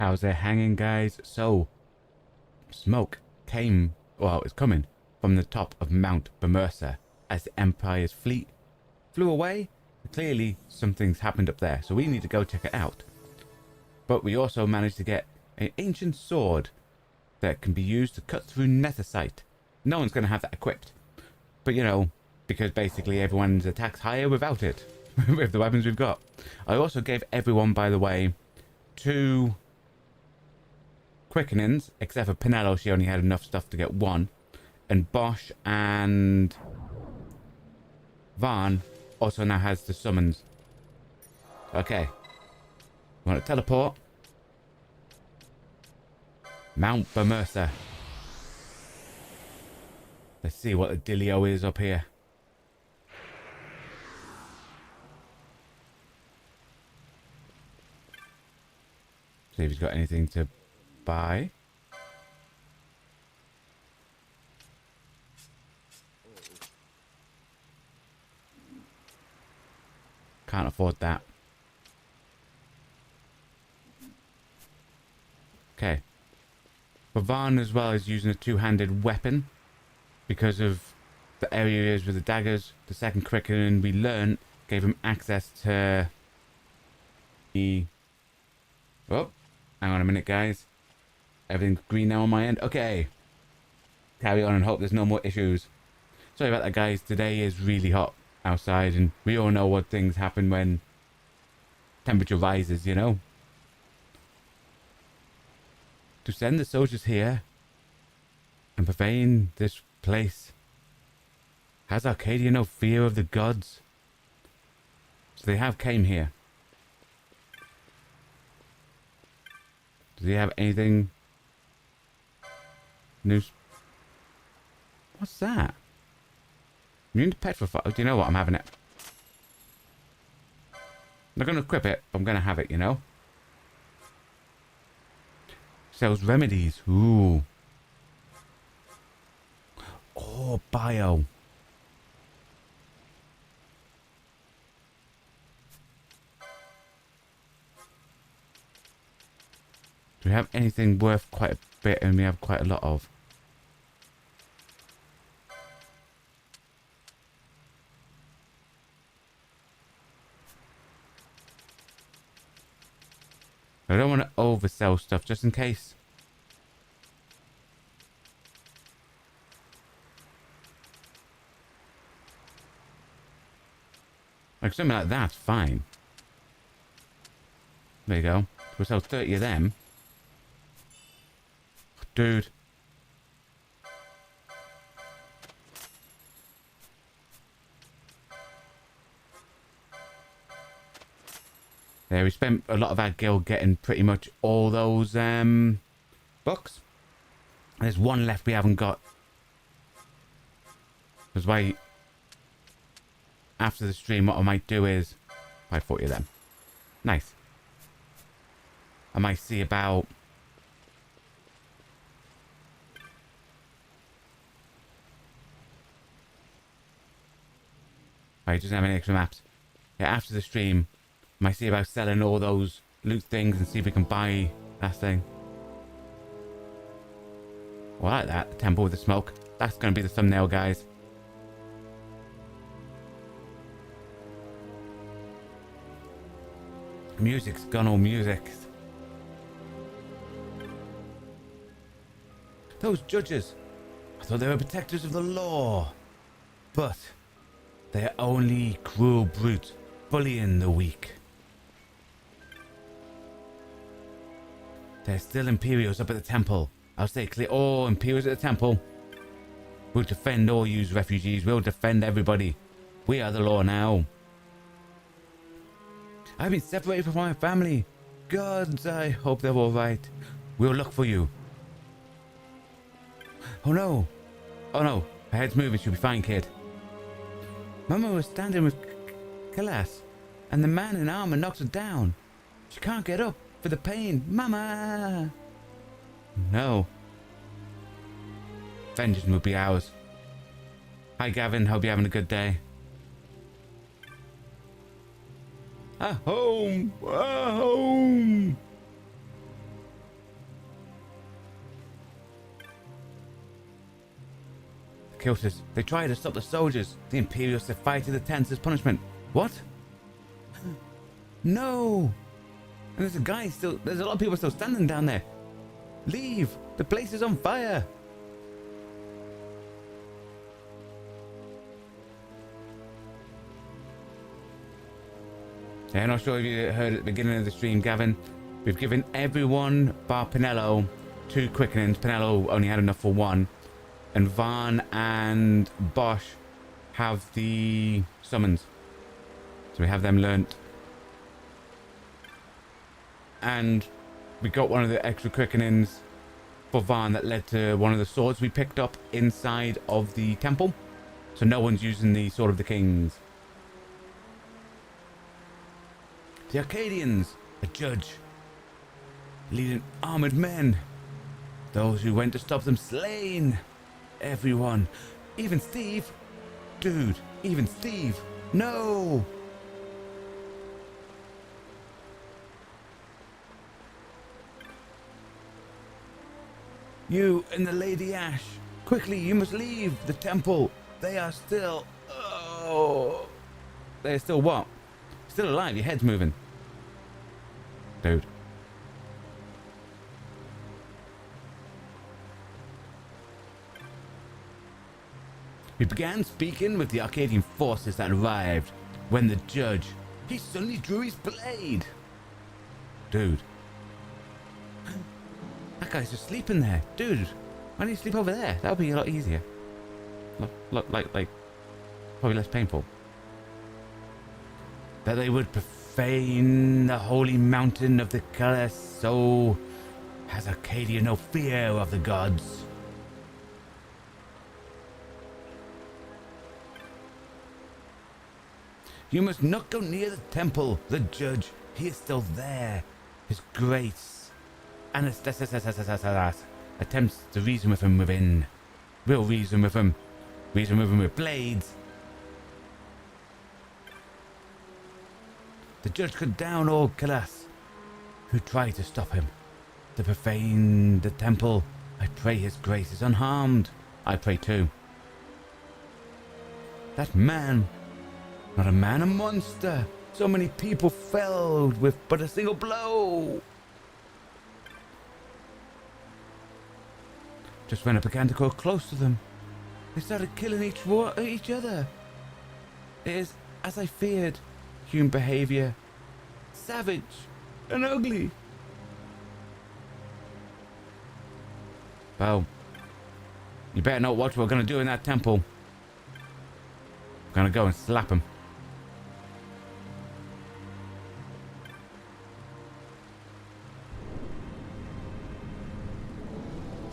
How's it hanging, guys? So, smoke came, well, it's coming from the top of Mount Bur-Omisace as the Empire's fleet flew away. Clearly, something's happened up there, so we need to go check it out. But we also managed to get an ancient sword that can be used to cut through netherite. No one's going to have that equipped. But, you know, because basically everyone's attacks higher without it, with the weapons we've got. I also gave everyone, by the way, 2 quickenings, except for Pinello, she only had enough stuff to get 1. And Bosch and Varn also now has the summons. Okay. Want to teleport? Mount Bur-Omisace. Let's see what the dealio is up here. See if he's got anything to buy. Can't afford that. Okay. Bavan as well is using a 2-handed weapon because of the areas with the daggers. The second curriculum we learned gave him access to the... Oh, hang on a minute, guys. Everything's green now on my end. Okay. Carry on and hope there's no more issues. Sorry about that, guys. Today is really hot outside, and we all know what things happen when temperature rises, you know. To send the soldiers here and profane this place. Has Arcadia no fear of the gods? So they have came here. Does he have anything new? What's that? Immune to petrify. Do you know what? I'm having it. I'm not going to equip it, but I'm going to have it, you know? Sells remedies. Ooh. Oh, bio. Do we have anything worth quite a bit, and we have quite a lot of? I don't want to oversell stuff just in case. Like something like that's fine. There you go. We'll sell 30 of them. Dude. There, we spent a lot of our guild getting pretty much all those books. There's one left we haven't got. That's why after the stream what I might do is buy 40 of them. Nice. I might see about he doesn't have any extra maps. Yeah, after the stream might see about selling all those loot things and see if we can buy that thing. Oh, I like that. The temple with the smoke. That's going to be the thumbnail, guys. Music's gone all music. Those judges. I thought they were protectors of the law. But they are only cruel brutes bullying the weak. There's still Imperials up at the temple. I'll stay clear. Oh, Imperials at the temple. We'll defend all you refugees. We'll defend everybody. We are the law now. I've been separated from my family. Gods, I hope they're all right. We'll look for you. Oh no. Oh no. Her head's moving. She'll be fine, kid. Mama was standing with Kalas, and the man in armor knocks her down. She can't get up for the pain. Mama! No. Vengeance will be ours. Hi, Gavin. Hope you're having a good day. Home! Home! killed us. They tried to stop the soldiers. The Imperials set fire to the tents as punishment. What? No! And there's a guy still... There's a lot of people still standing down there. Leave! The place is on fire! Yeah, I'm not sure if you heard at the beginning of the stream, Gavin. We've given everyone bar Pinello 2 quickenings. Pinello only had enough for 1. And Vaughn and Bosch have the summons. So we have them learnt. And we got one of the extra quickenings for Vaughn that led to one of the swords we picked up inside of the temple. So no one's using the Sword of the Kings. The Arcadians, a judge, leading armored men. Those who went to stop them slain. Everyone, even Steve. Dude, even Steve. No. You and the Lady Ash, quickly, you must leave the temple. They are still... Oh. They're still what? Still alive, your head's moving. Dude. We began speaking with the Arcadian forces that arrived when the judge, he suddenly drew his blade. Dude. That guy's just sleeping there. Dude, why don't you sleep over there? That would be a lot easier. Like, probably less painful. That they would profane the holy mountain of the color, so has Arcadia no fear of the gods. You must not go near the temple. The judge, he is still there. His grace. Anastasis attempts to reason with him within. We'll reason with him. Reason with him with blades. The judge cut down all Kalas who tried to stop him. To profane the temple. I pray his grace is unharmed. I pray too. That man, not a man, a monster. So many people felled with but a single blow. Just when I began to go close to them, they started killing each other. It is, as I feared, human behavior. Savage and ugly. Well, you better not watch what we're going to do in that temple. I'm going to go and slap him.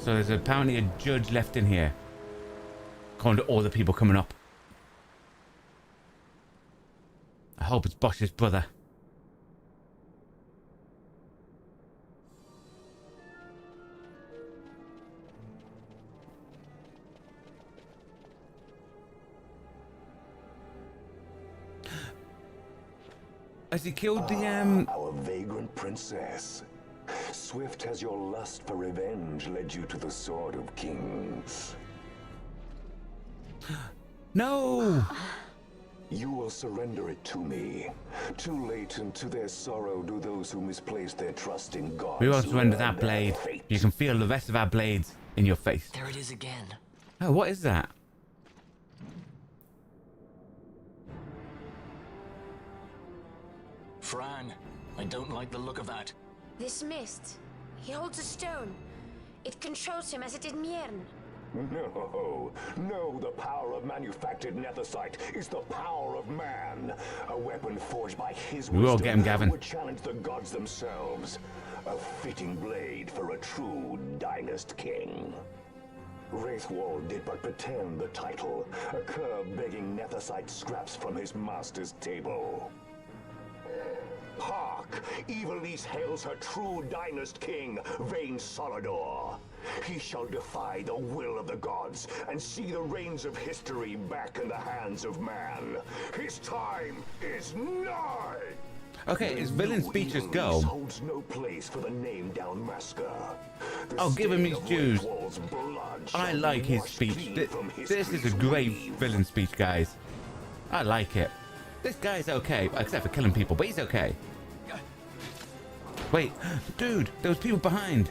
So there's apparently a judge left in here. According to all the people coming up. I hope it's Bosch's brother. Has he killed the our vagrant princess. Swift has your lust for revenge led you to the Sword of Kings. No! You will surrender it to me. Too late, and to their sorrow do those who misplace their trust in God. We won't surrender that blade. You can feel the rest of our blades in your face. There it is again. Oh, what is that? Fran, I don't like the look of that. This mist. He holds a stone. It controls him as it did Miern. No, the power of manufactured nethicite is the power of man. A weapon forged by his We will wisdom get him, Gavin. would challenge the gods themselves. A fitting blade for a true dynast king. Wraithwall did but pretend the title, a cur begging nethicite scraps from his master's table. Hark! Evilise hails her true dynast king, Vain Solidor. He shall defy the will of the gods and see the reins of history back in the hands of man. His time is nigh! Okay, his villain speeches go. Holds no place for the name-down masker. I'll give him his dues. I like his speech. This is a great villain speech, guys. I like it. This guy's okay, except for killing people, but he's okay. Wait, dude, there was people behind.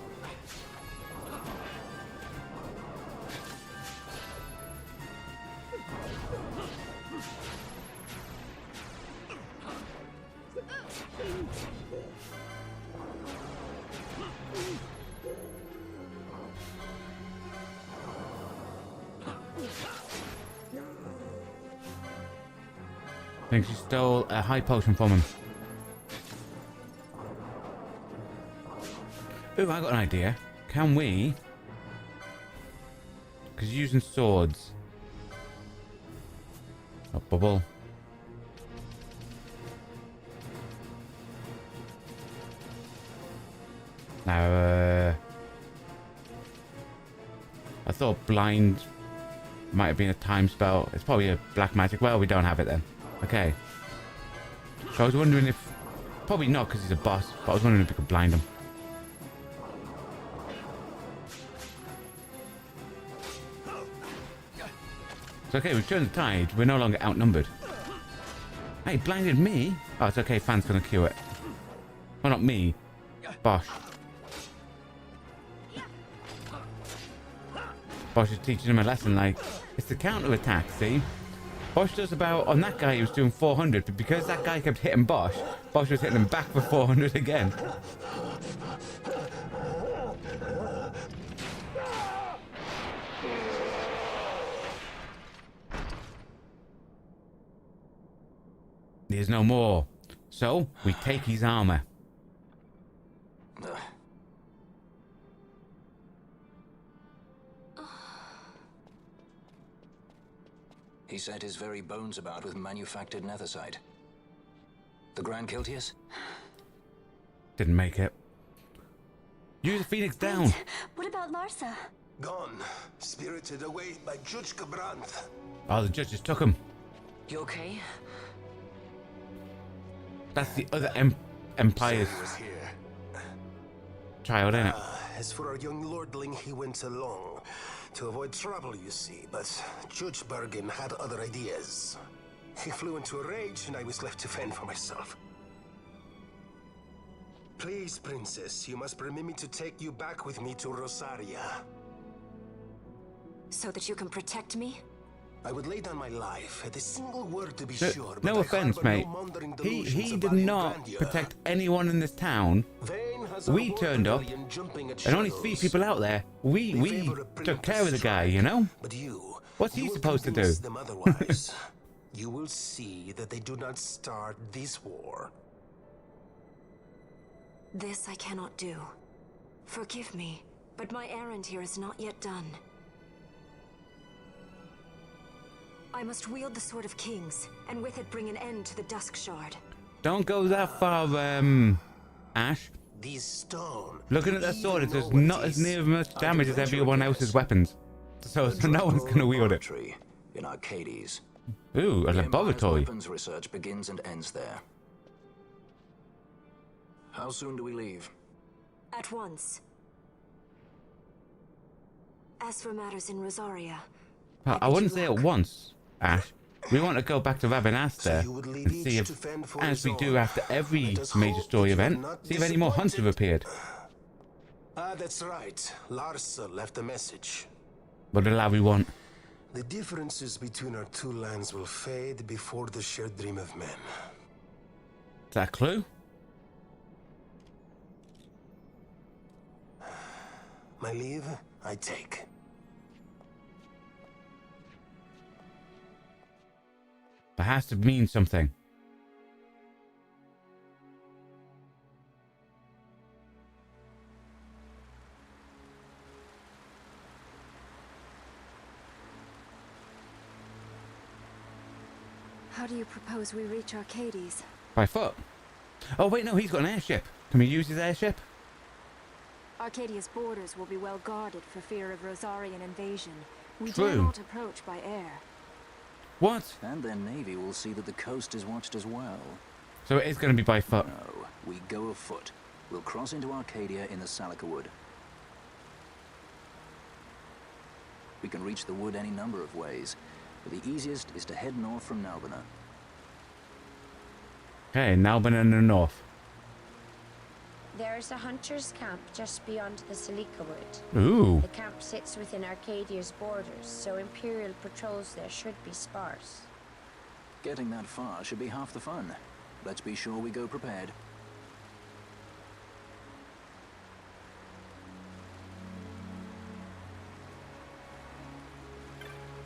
I think she stole a high potion from him. Ooh, I got an idea. Can we... Because using swords... Oh, bubble. Now, I thought blind might have been a time spell. It's probably a black magic. Well, we don't have it then. Okay. So I was wondering if... Probably not because he's a boss, but I was wondering if we could blind him. It's okay, we've turned the tide. We're no longer outnumbered. Hey, blinded me? Oh, it's okay. Fan's gonna cue it. Well, not me. Bosch. Bosch is teaching him a lesson, like, it's the counter-attack, see? Bosch does about, on that guy he was doing 400, but because that guy kept hitting Bosch, Bosch was hitting him back for 400 again. There's no more. So, we take his armor. He set his very bones about with manufactured nethersite. The Grand Kiltius? Didn't make it. Use the Phoenix down. What about Larsa? Gone. Spirited away by Judge Brandt. Oh, the judges took him. You okay? That's the other Empire's Was here. child, ain't it? As for our young lordling, he went along. To avoid trouble, you see, but Judge Bergen had other ideas. He flew into a rage, and I was left to fend for myself. Please, Princess, you must permit me to take you back with me to Rosaria. So that you can protect me? I would lay down my life at a single word to be No, sure. no but I offense, harbor mate. no mundane He delusions of did value not grandeur. protect anyone in this town. Vain has We our turned up, rebellion jumping at and only shadows. 3 people out there. We favor a took care of the preemptive guy, strike, you know? But you, What's he you will supposed to do? convince them otherwise. You will see that they do not start this war. This I cannot do. Forgive me, but my errand here is not yet done. I must wield the Sword of Kings, and with it bring an end to the Dusk Shard. Don't go that far, Ash. These stone. Looking at that you sword, it know does what not it as is. near as much I damage could as venture a everyone guess. else's weapons. So no one's gonna wield it. Laboratory in Arcades. Ooh, a The Empire's laboratory. weapons research begins and ends there. How soon do we leave? At once. As for matters in Rosaria, I wouldn't say it once, Ash. We want to go back to Rabinaster you would leave and see each if, to fend for as his we do own. after every Let us major hope story that you event, are not see if any more hunts have appeared. Ah, that's right. Larsa left a message. What did Larry want? The differences between our two lands will fade before the shared dream of men. Is that a clue? My leave, I take. That has to mean something. how do you propose we reach Arcades? By foot. Oh wait, no, he's got an airship. Can we use his airship? Arcadia's borders will be well guarded for fear of Rosarian invasion. We True. dare not approach by air. What? And their navy will see that the coast is watched as well. So it is going to be by foot. No, we go afoot. We'll cross into Arcadia in the Salika Wood. We can reach the wood any number of ways, but the easiest is to head north from Nalbina. Okay, Nalbina in the north. There's a hunter's camp just beyond the Salika Wood. Ooh. The camp sits within Arcadia's borders, so Imperial patrols there should be sparse. Getting that far should be half the fun. Let's be sure we go prepared.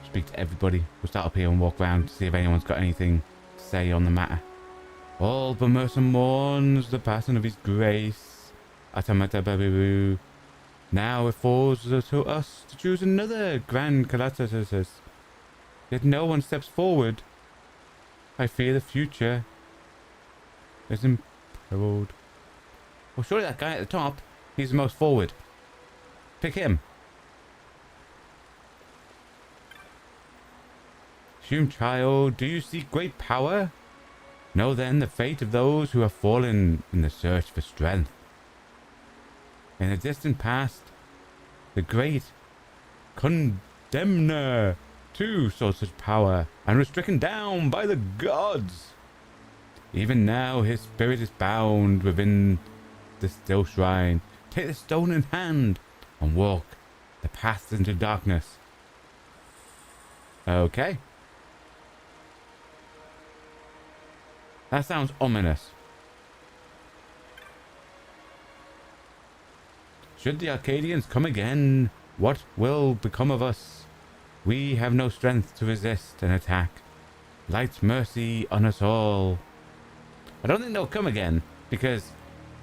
Speak to everybody. We'll start up here and walk around to see if anyone's got anything to say on the matter. All Bur-Omisace mourns the passing of his grace. Atamata Babiru. Now it falls to us to choose another Grand Colossus. Yet no one steps forward. I fear the future is imperiled. Well, surely that guy at the top, he's the most forward. Pick him. Hume child, do you seek great power? Know then the fate of those who have fallen in the search for strength. In the distant past, the great Condemner too saw such power and was stricken down by the gods. Even now his spirit is bound within the still shrine. Take the stone in hand and walk the path into darkness. Okay. That sounds ominous. Should the Arcadians come again, what will become of us? We have no strength to resist an attack. Light's mercy on us all. I don't think they'll come again because,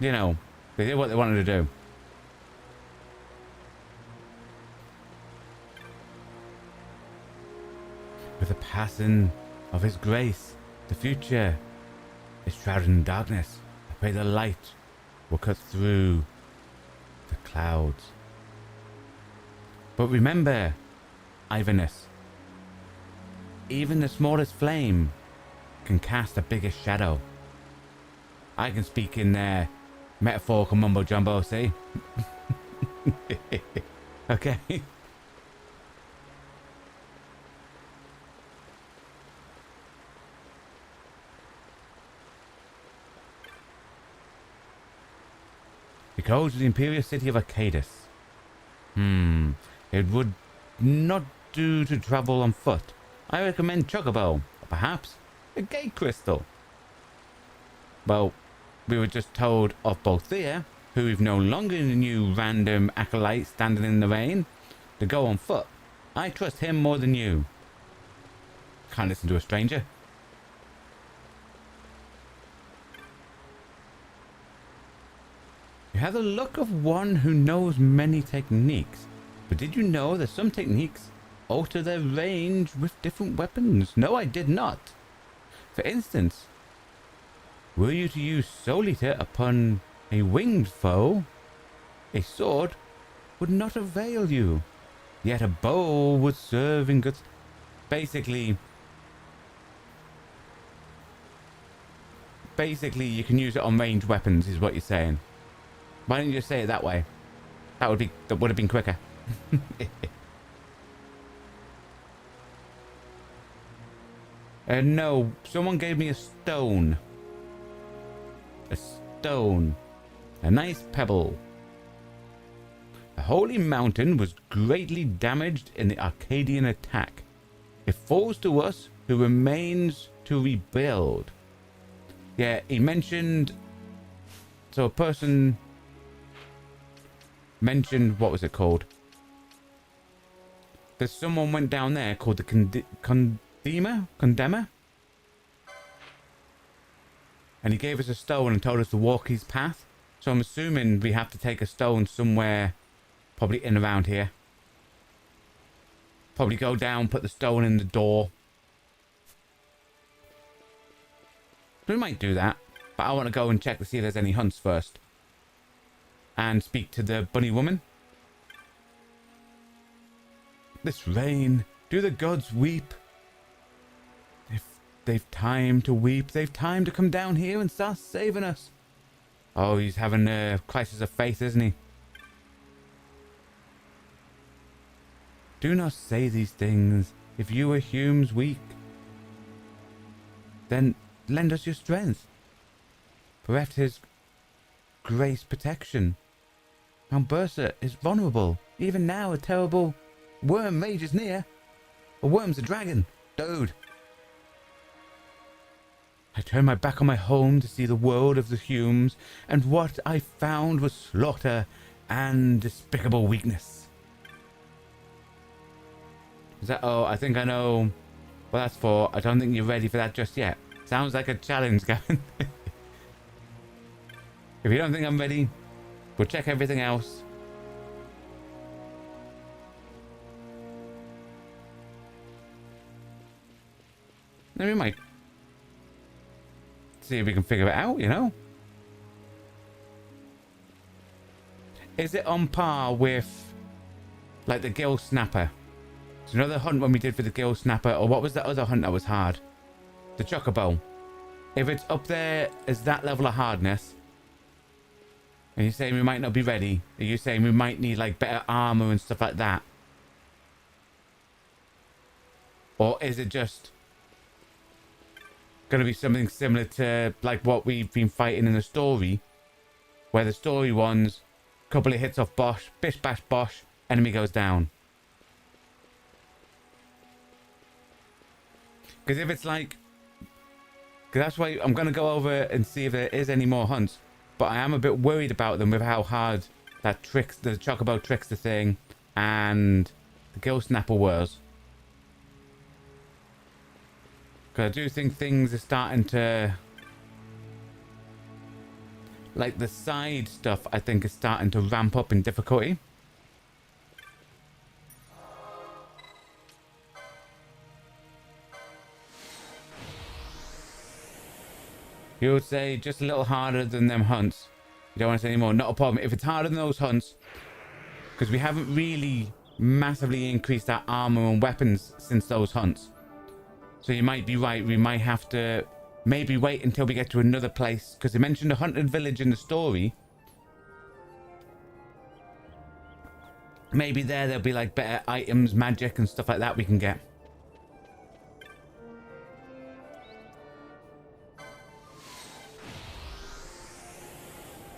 you know, they did what they wanted to do. With the passing of his grace, the future is shrouded in darkness. I pray the light will cut through the clouds. But remember, Ivanus, even the smallest flame can cast the biggest shadow. I can speak in metaphorical mumbo jumbo, see? Okay. It goes to the Imperial city of Arcadis. It would not do to travel on foot. I recommend Chocobo, or perhaps a gate crystal. Well, we were just told of Bothea, who is no longer the new random acolyte standing in the rain, to go on foot. I trust him more than you. Can't listen to a stranger. You have the look of one who knows many techniques, but did you know that some techniques alter their range with different weapons? No, I did not. For instance, were you to use Soul Eater upon a winged foe, a sword would not avail you, yet a bow would serve in good... Basically, you can use it on ranged weapons, is what you're saying. Why didn't you just say it that way? That would have been quicker. No, someone gave me a stone. A stone. A nice pebble. The holy mountain was greatly damaged in the Arcadian attack. It falls to us who remains to rebuild. Yeah, he mentioned... So a person... mentioned, what was it called? There's someone went down there called the Condemner? And he gave us a stone and told us to walk his path. So I'm assuming we have to take a stone somewhere, probably in around here. Probably go down, put the stone in the door. We might do that, but I want to go and check to see if there's any hunts first. And speak to the bunny woman. This rain, do the gods weep? If they've time to weep. They've time to come down here and start saving us. Oh, he's having a crisis of faith, isn't he? Do not say these things. If you are Hume's weak, then lend us your strength. Bereft his grace protection. Mount Bur-Omisace is vulnerable. Even now, a terrible worm rages near. A worm's a dragon. Dude. I turned my back on my home to see the world of the Humes, and what I found was slaughter and despicable weakness. Is that... Oh, I think I know what that's for. I don't think you're ready for that just yet. Sounds like a challenge, Gavin. If you don't think I'm ready, we'll check everything else. Then we might see if we can figure it out, you know? Is it on par with, like, the Gill Snapper? So you know the hunt when we did for the Gill Snapper, or what was the other hunt that was hard? The Chocobo. If it's up there as that level of hardness, and you're saying we might not be ready, are you saying we might need, like, better armor and stuff like that? Or is it just going to be something similar to, like, what we've been fighting in the story, where the story ones, couple of hits off Bosch, bish bash Bosch, enemy goes down? Because if it's like... Because that's why I'm going to go over and see if there is any more hunts. But I am a bit worried about them with how hard that tricks, the Chocobo Trickster thing and the Gill Snapper was. Because I do think things are starting to... Like the side stuff, I think, is starting to ramp up in difficulty. You would say just a little harder than them hunts. You don't want to say any more. Not a problem. If it's harder than those hunts, because we haven't really massively increased our armor and weapons since those hunts. So you might be right. We might have to maybe wait until we get to another place. Because they mentioned a hunted village in the story. Maybe there'll be like better items, magic and stuff like that we can get.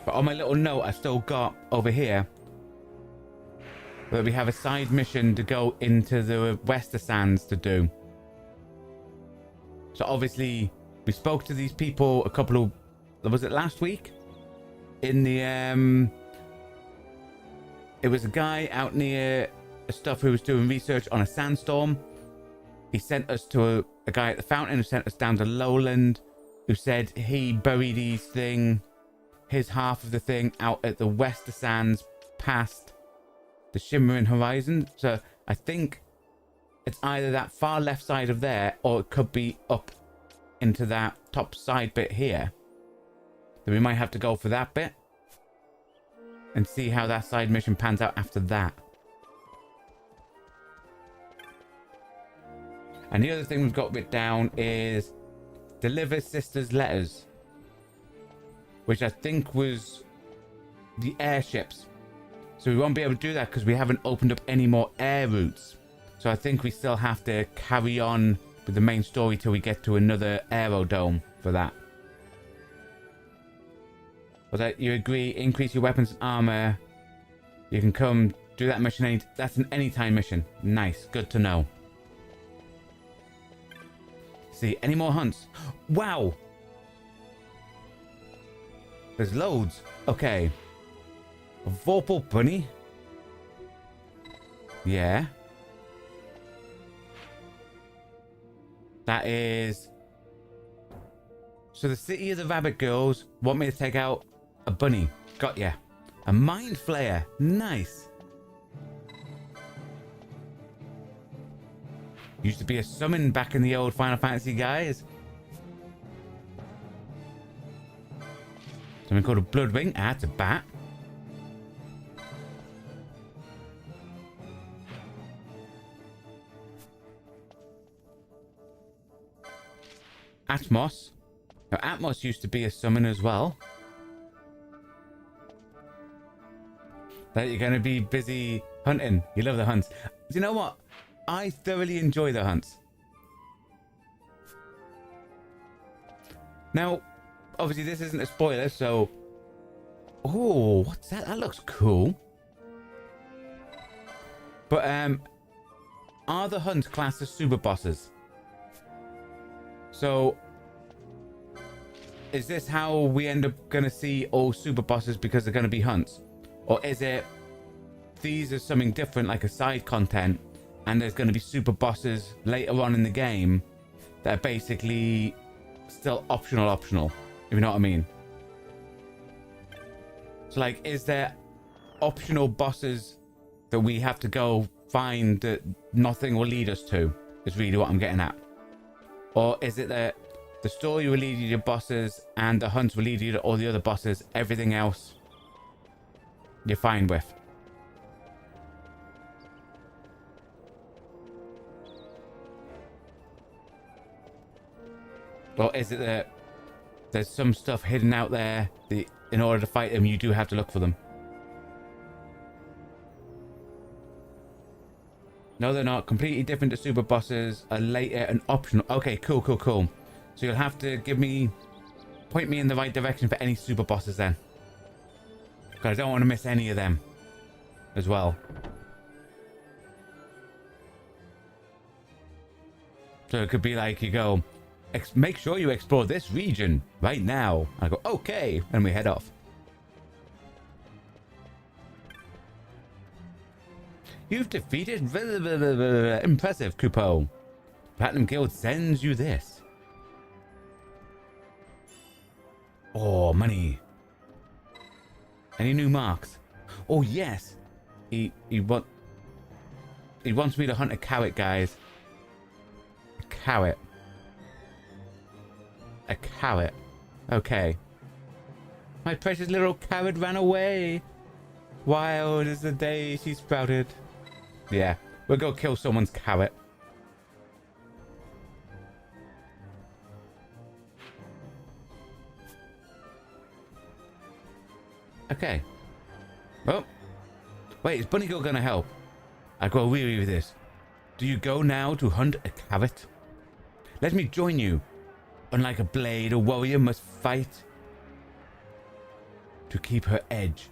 But on my little note, I've still got over here where we have a side mission to go into the Wester Sands to do. So obviously we spoke to these people a couple of, was it last week? In the it was a guy out near stuff who was doing research on a sandstorm. He sent us to a guy at the fountain who sent us down to Lowland, who said he buried his half of the thing out at the Wester Sands past the Shimmering Horizon. So I think it's either that far left side of there, or it could be up into that top side bit here. Then we might have to go for that bit and see how that side mission pans out after that. And the other thing we've got written down is deliver sisters' letters, which I think was the airships. So we won't be able to do that because we haven't opened up any more air routes. So I think we still have to carry on with the main story till we get to another aerodome for that. But that you agree, increase your weapons and armor. You can come do that mission. That's an anytime mission. Nice, good to know. See, any more hunts? Wow! There's loads. Okay. A Vorpal bunny. Yeah. That is... So the city of the rabbit girls want me to take out a bunny. Got ya. A mind flayer. Nice. Used to be a summon back in the old Final Fantasy, guys. Something called a Bloodwing. Ah, it's a bat. Atmos. Now, Atmos used to be a summon as well. That you're going to be busy hunting. You love the hunts. Do you know what? I thoroughly enjoy the hunts. Now, obviously this isn't a spoiler, so... Oh, what's that? That looks cool. But, are the hunts classed as super bosses? So, is this how we end up going to see all super bosses because they're going to be hunts? Or is it these are something different, like a side content, and there's going to be super bosses later on in the game that are basically still optional, if you know what I mean? So, like, is there optional bosses that we have to go find that nothing will lead us to, is really what I'm getting at? Or is it that the story will lead you to bosses and the hunts will lead you to all the other bosses, everything else you're fine with? Or is it that there's some stuff hidden out there that in order to fight them you do have to look for them? No, they're not. Completely different to super bosses. Are later and optional. Okay, cool. So you'll have to point me in the right direction for any super bosses then. Because I don't want to miss any of them as well. So it could be like you go, make sure you explore this region right now. I go, okay. And we head off. You've defeated... Impressive, Kupo. Platinum Guild sends you this. Oh, money. Any new marks? Oh, yes. He wants me to hunt a carrot, guys. A carrot. A carrot. Okay. My precious little carrot ran away. Wild as the day she sprouted. Yeah, we'll go kill someone's carrot. Okay. Oh. Wait, is Bunny Girl gonna help? I got weary with this. Do you go now to hunt a carrot? Let me join you. Unlike a blade, a warrior must fight to keep her edge.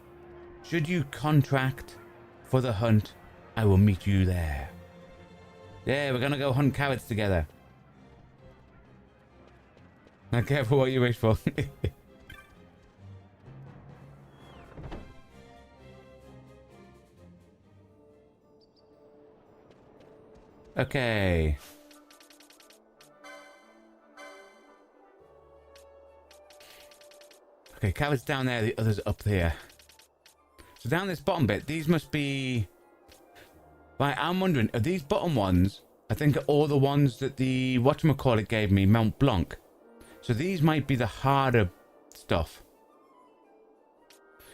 Should you contract for the hunt, I will meet you there. Yeah, we're gonna go hunt carrots together. Now careful what you wish for. Okay. Okay, carrots down there, the others up here. So down this bottom bit, these must be... Right, I'm wondering, are these bottom ones, I think are all the ones that the whatchamacallit gave me, Mount Blanc. So these might be the harder stuff.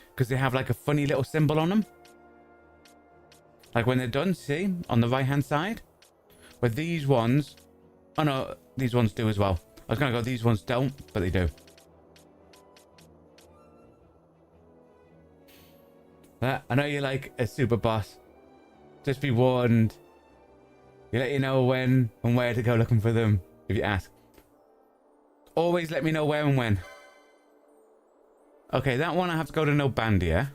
Because they have like a funny little symbol on them. Like when they're done, see? On the right hand side. But these ones... Oh no, these ones do as well. I was going to go, these ones don't, but they do. I know you like a super boss. Just be warned. You let you know when and where to go looking for them, if you ask. Always let me know where and when. Okay, that one I have to go to Nobandia.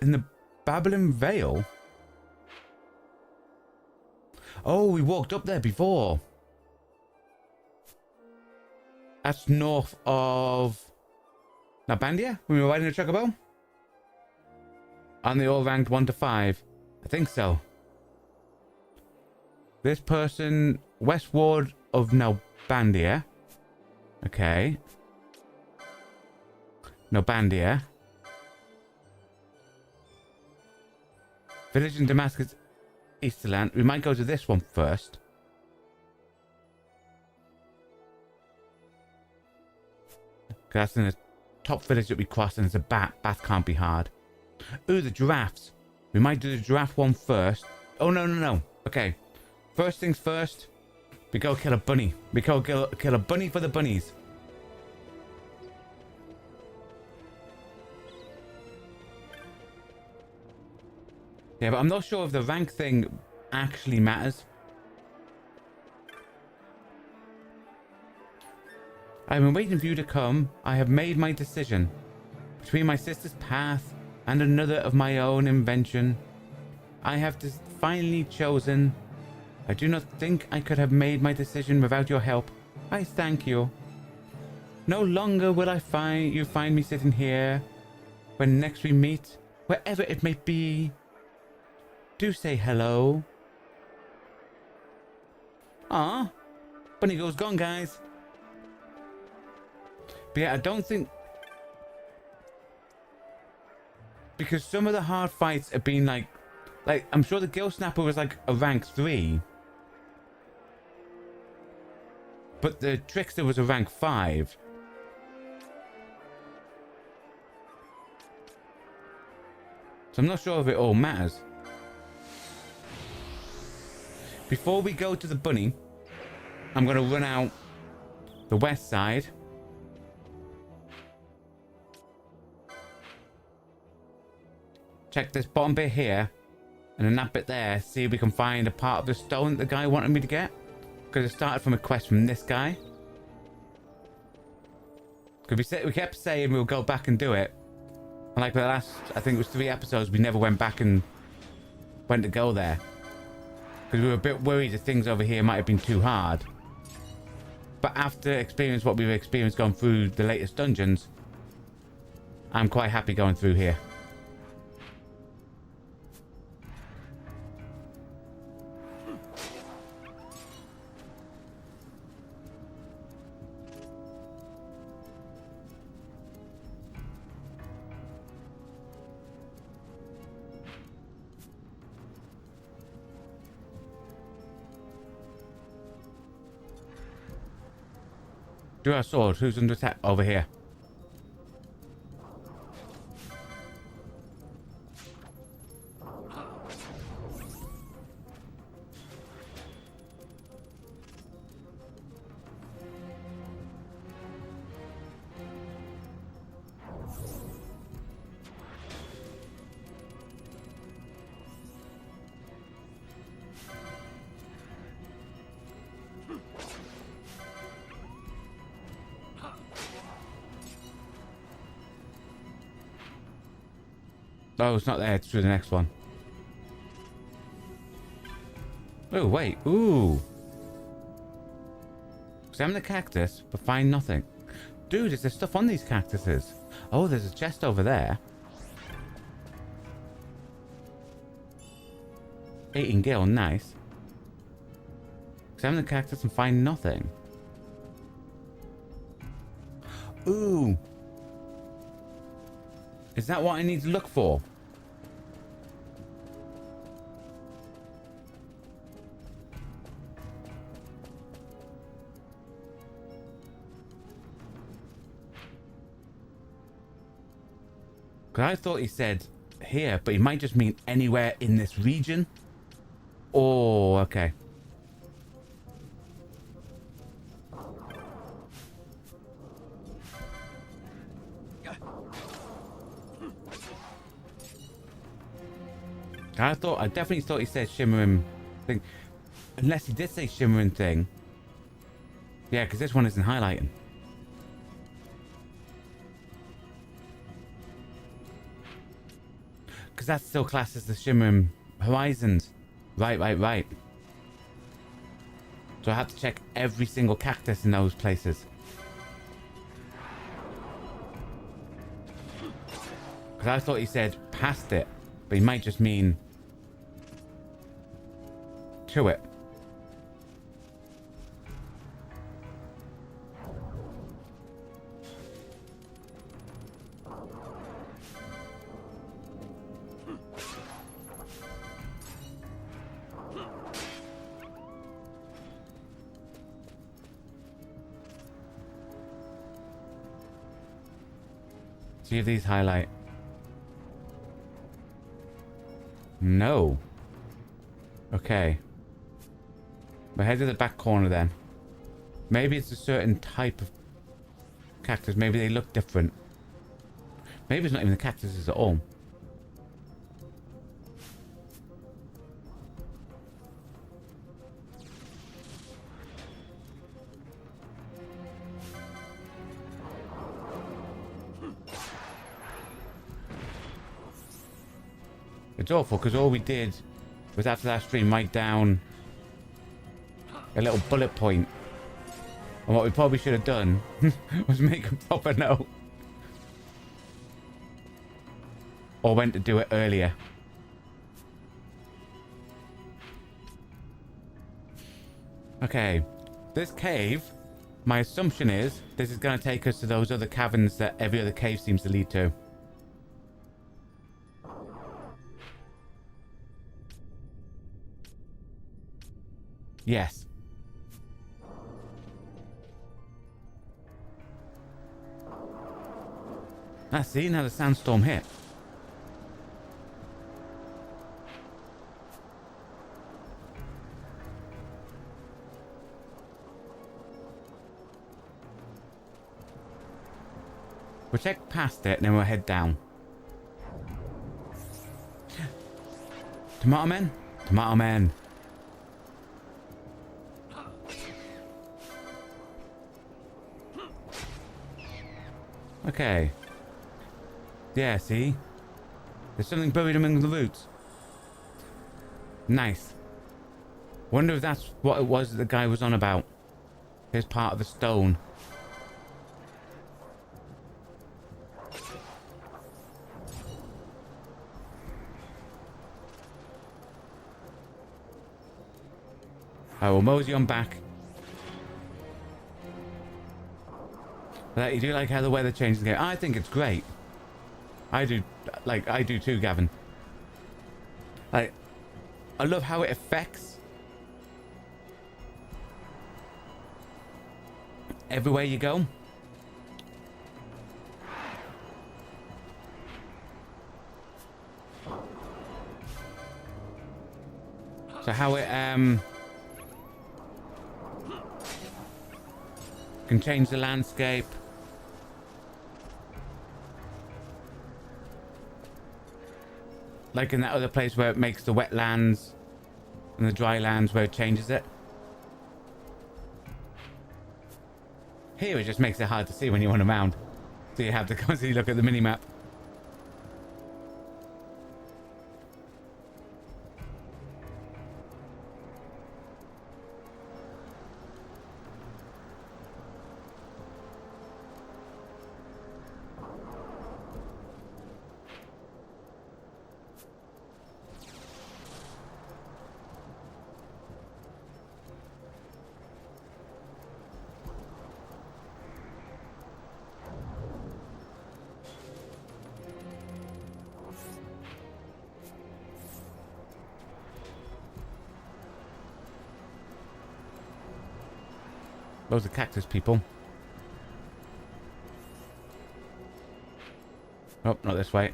In the Babylon Vale? Oh, we walked up there before. That's north of Nabandia when we were riding a chocobo? And they all ranked 1 to 5. I think so. This person, westward of Nabandia. Okay. Nabandia. Village in Damascus, Easterland. We might go to this one first. That's in the top village that we crossed, and it's a bat. Bath can't be hard. Ooh, the giraffes. We might do the giraffe one first. Oh, no, no, no. Okay. First things first. We go kill a bunny. We go kill a bunny for the bunnies. Yeah, but I'm not sure if the rank thing actually matters. I've been waiting for you to come. I have made my decision. Between my sister's path and another of my own invention, I have finally chosen. I do not think I could have made my decision without your help. I thank you. No longer will I find me sitting here when next we meet, wherever it may be. Do say hello. Ah, Bunny Girl's gone, guys. But yeah, I don't think, because some of the hard fights have been like I'm sure the Gill Snapper was like a rank 3. But the Trickster was a rank 5. So I'm not sure if it all matters. Before we go to the bunny, I'm going to run out the west side. Check this bottom bit here. And then that bit there. See if we can find a part of the stone that the guy wanted me to get. Because it started from a quest from this guy. Because we kept saying we'll go back and do it. And like the last, I think it was 3 episodes, we never went back and went to go there. Because we were a bit worried that things over here might have been too hard. But after experience what we've experienced going through the latest dungeons, I'm quite happy going through here. Do our sword. Who's under attack? Over here. Oh, it's not there. It's through the next one. Oh, wait. Ooh. Examine the cactus, but find nothing. Dude, is there stuff on these cactuses? Oh, there's a chest over there. 18 gil, nice. Examine the cactus and find nothing. Ooh. Is that what I need to look for? Because I thought he said here, but he might just mean anywhere in this region. Oh, okay. I definitely thought he said shimmering thing. Unless he did say shimmering thing. Yeah, because this one isn't highlighting. Because that still classes the shimmering horizons. Right. So I have to check every single cactus in those places. Because I thought he said past it. But he might just mean to it. See if these highlight. No. Okay. We'll head to the back corner then. Maybe it's a certain type of cactus. Maybe they look different. Maybe it's not even the cactuses at all. It's awful because all we did was after that stream write down a little bullet point. And what we probably should have done was make a proper note. Or when to do it earlier. Okay. This cave, my assumption is this is going to take us to those other caverns that every other cave seems to lead to. Yes. Ah, see, now the sandstorm hit. We'll check past it and then we'll head down. Tomato men? Tomato men. Okay. Yeah, see? There's something buried among the roots. Nice. Wonder if that's what it was that the guy was on about. Here's part of the stone. I will mosey on back. But you do like how the weather changes again. I think it's great. I do too, Gavin. I love how it affects everywhere you go. So how it can change the landscape. Like in that other place where it makes the wetlands and the dry lands where it changes it. Here it just makes it hard to see when you want to mount. So you have to constantly look at the mini-map. Those are cactus people. Oh, not this way.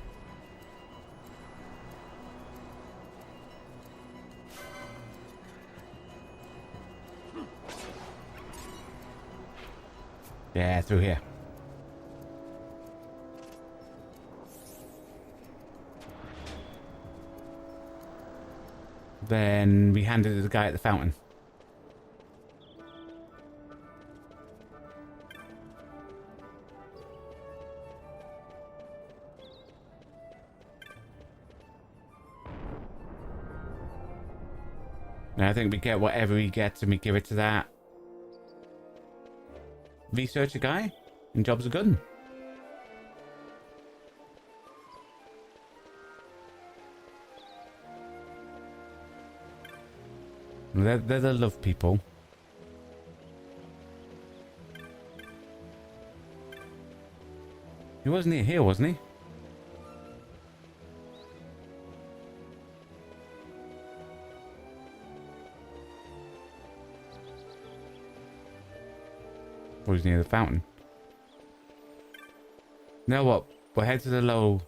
Yeah, through here. Then we handed it to the guy at the fountain. And I think we get whatever he gets and we give it to that researcher guy, and jobs are good. They're the love people. He wasn't here, wasn't he? Or he's near the fountain. You know what? We'll head to the low.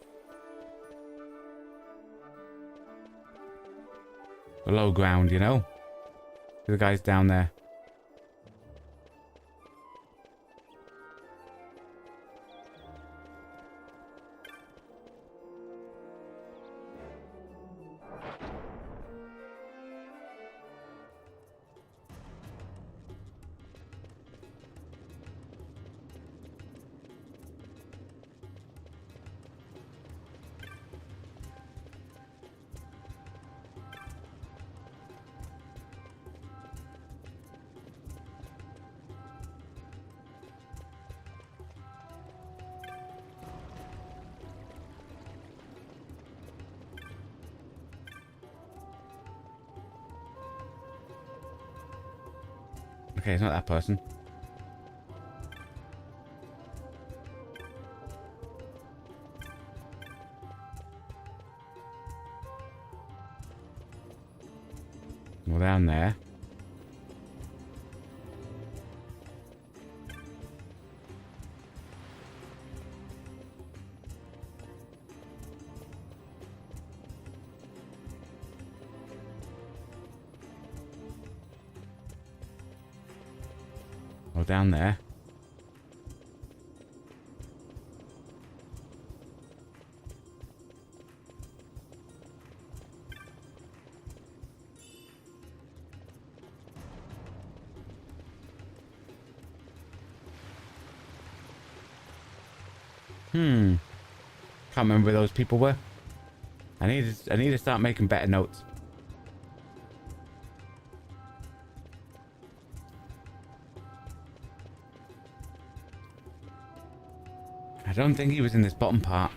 The low ground, you know? The guy's down there. Okay, it's not that person. Well, down there. Well, down there. Can't remember where those people were. I need to start making better notes. I don't think he was in this bottom part.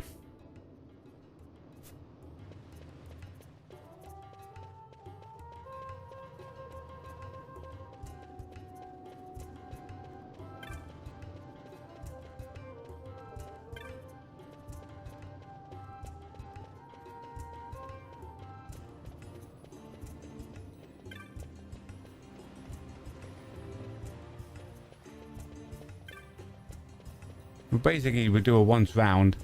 Basically, we do a once round.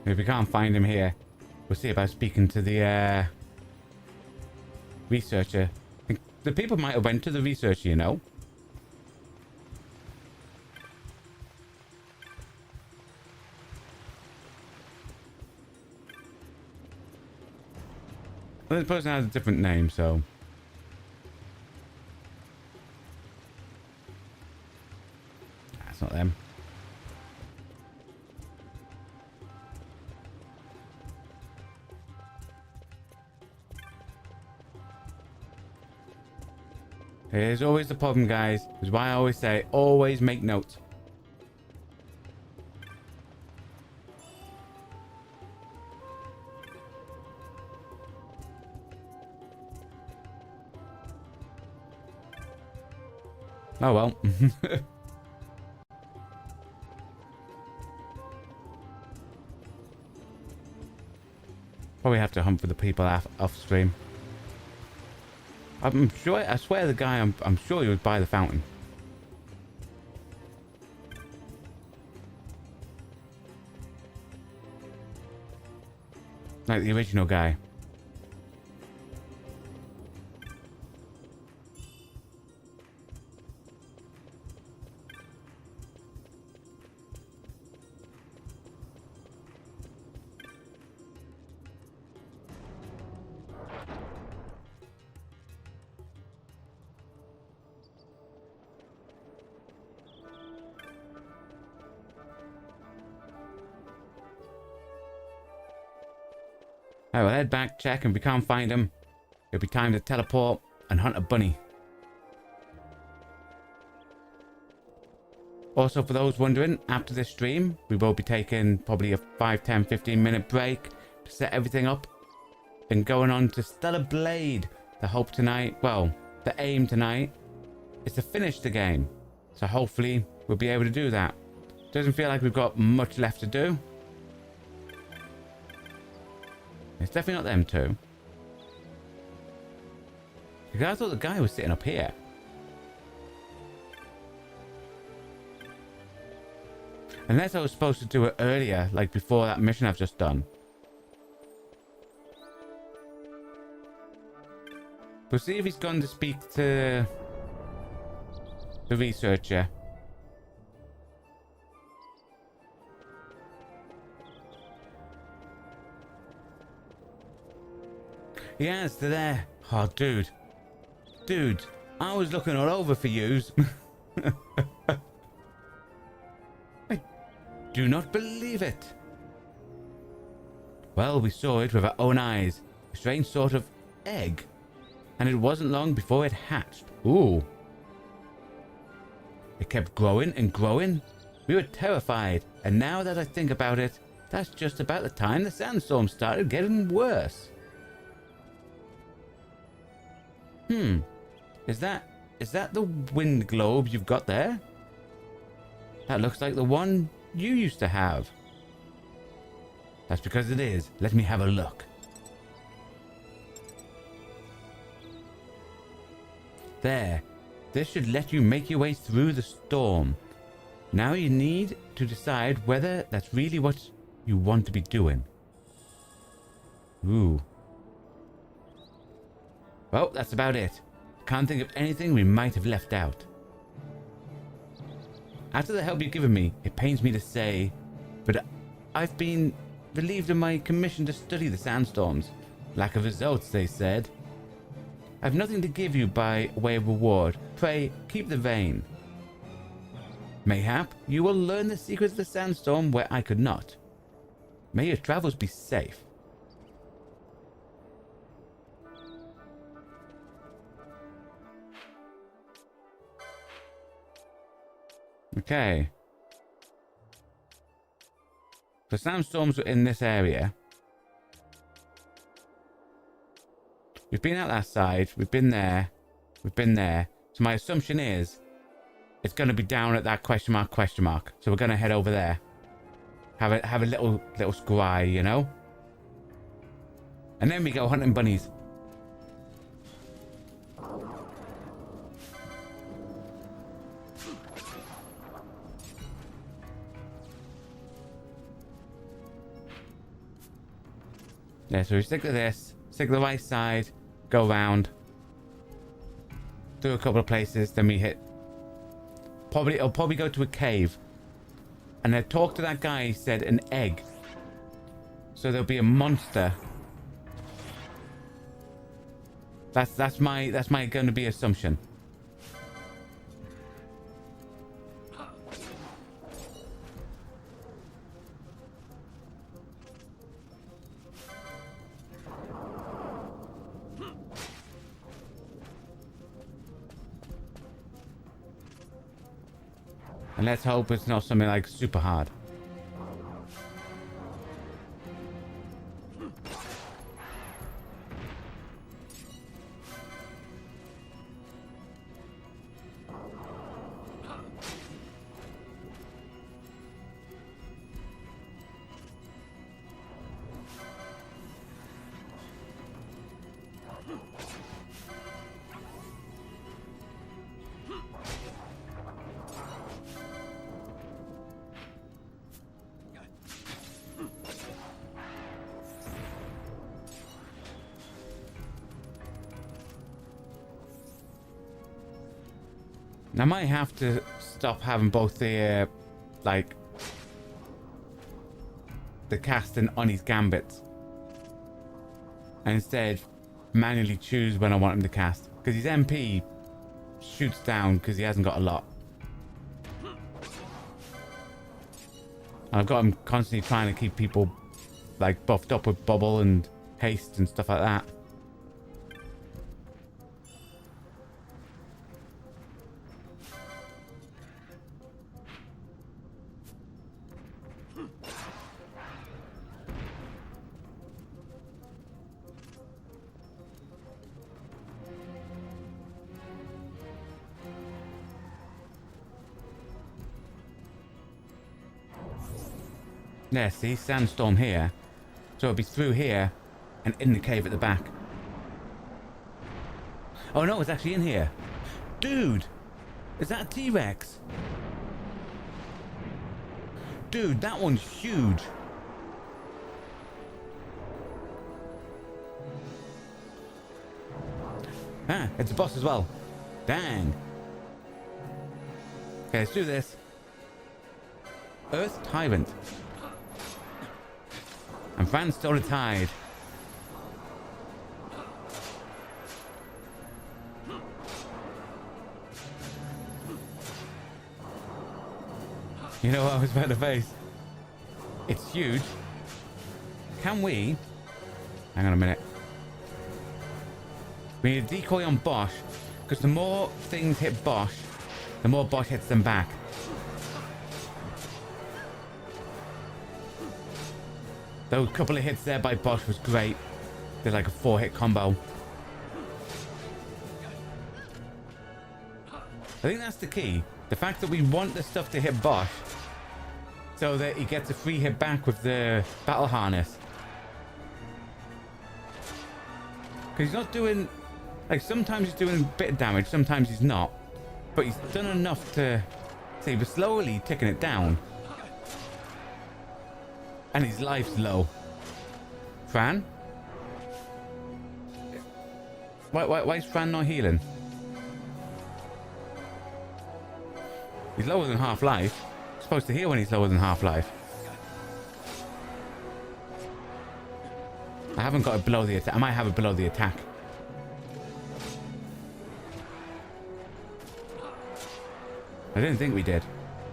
If we can't find him here, we'll see about speaking to the researcher. The people might have went to the researcher, you know. Well, this person has a different name, so... That's not them. Here's always the problem, guys. Is why I always say, always make notes. Oh well. Probably have to hunt for the people off stream. I'm sure. I swear the guy. I'm sure he was by the fountain. Like the original guy. Alright, we'll head back, check, and if we can't find him, it'll be time to teleport and hunt a bunny. Also, for those wondering, after this stream, we will be taking probably a 5, 10, 15 minute break to set everything up. And going on to Stellar Blade. The hope tonight, well, the aim tonight is to finish the game. So hopefully we'll be able to do that. Doesn't feel like we've got much left to do. It's definitely not them two. Because I thought the guy was sitting up here. Unless I was supposed to do it earlier, like before that mission I've just done. We'll see if he's gone to speak to the researcher. Yes, they're there. Oh, dude. Dude, I was looking all over for yous. I do not believe it. Well, we saw it with our own eyes. A strange sort of egg. And it wasn't long before it hatched. Ooh. It kept growing and growing. We were terrified. And now that I think about it, that's just about the time the sandstorm started getting worse. Is that the wind globe you've got there? That looks like the one you used to have. That's because it is. Let me have a look. There. This should let you make your way through the storm. Now you need to decide whether that's really what you want to be doing. Ooh. Well, that's about it. Can't think of anything we might have left out. After the help you've given me, it pains me to say, but I've been relieved of my commission to study the sandstorms. Lack of results, they said. I've nothing to give you by way of reward. Pray, keep the vein. Mayhap you will learn the secrets of the sandstorm where I could not. May your travels be safe. Okay. The sandstorms were in this area. We've been out that side. We've been there. We've been there. So my assumption is it's going to be down at that question mark. So we're going to head over there. Have a little scry, you know? And then we go hunting bunnies. Yeah, so we stick to this, stick to the right side, go round, do a couple of places, then we hit. It'll probably go to a cave. And I talked to that guy, he said an egg. So there'll be a monster. That's my gonna be assumption. And let's hope it's not something like super hard. I might have to stop having both the, like, the casting on his gambits. And instead, manually choose when I want him to cast. Because his MP shoots down because he hasn't got a lot. And I've got him constantly trying to keep people, like, buffed up with bubble and haste and stuff like that. There, see? Sandstorm here. So it'll be through here and in the cave at the back. Oh no, it's actually in here. Dude! Is that a T-Rex? Dude, that one's huge. Ah, it's a boss as well. Dang. Okay, let's do this. Earth Tyrant. And Fran's still retired. You know what I was about to face? It's huge. Can we... Hang on a minute. We need a decoy on Bosch, because the more things hit Bosch, the more Bosch hits them back. Those couple of hits there by Bosch was great. Did like a 4-hit combo. I think that's the key. The fact that we want the stuff to hit Bosch so that he gets a free hit back with the battle harness. Because he's not doing... Like, sometimes he's doing a bit of damage, sometimes he's not. But he's done enough to... See, we're slowly ticking it down. And his life's low. Fran? Why is Fran not healing? He's lower than half-life. Supposed to heal when he's lower than half-life. I haven't got it below the attack. I might have it below the attack. I didn't think we did.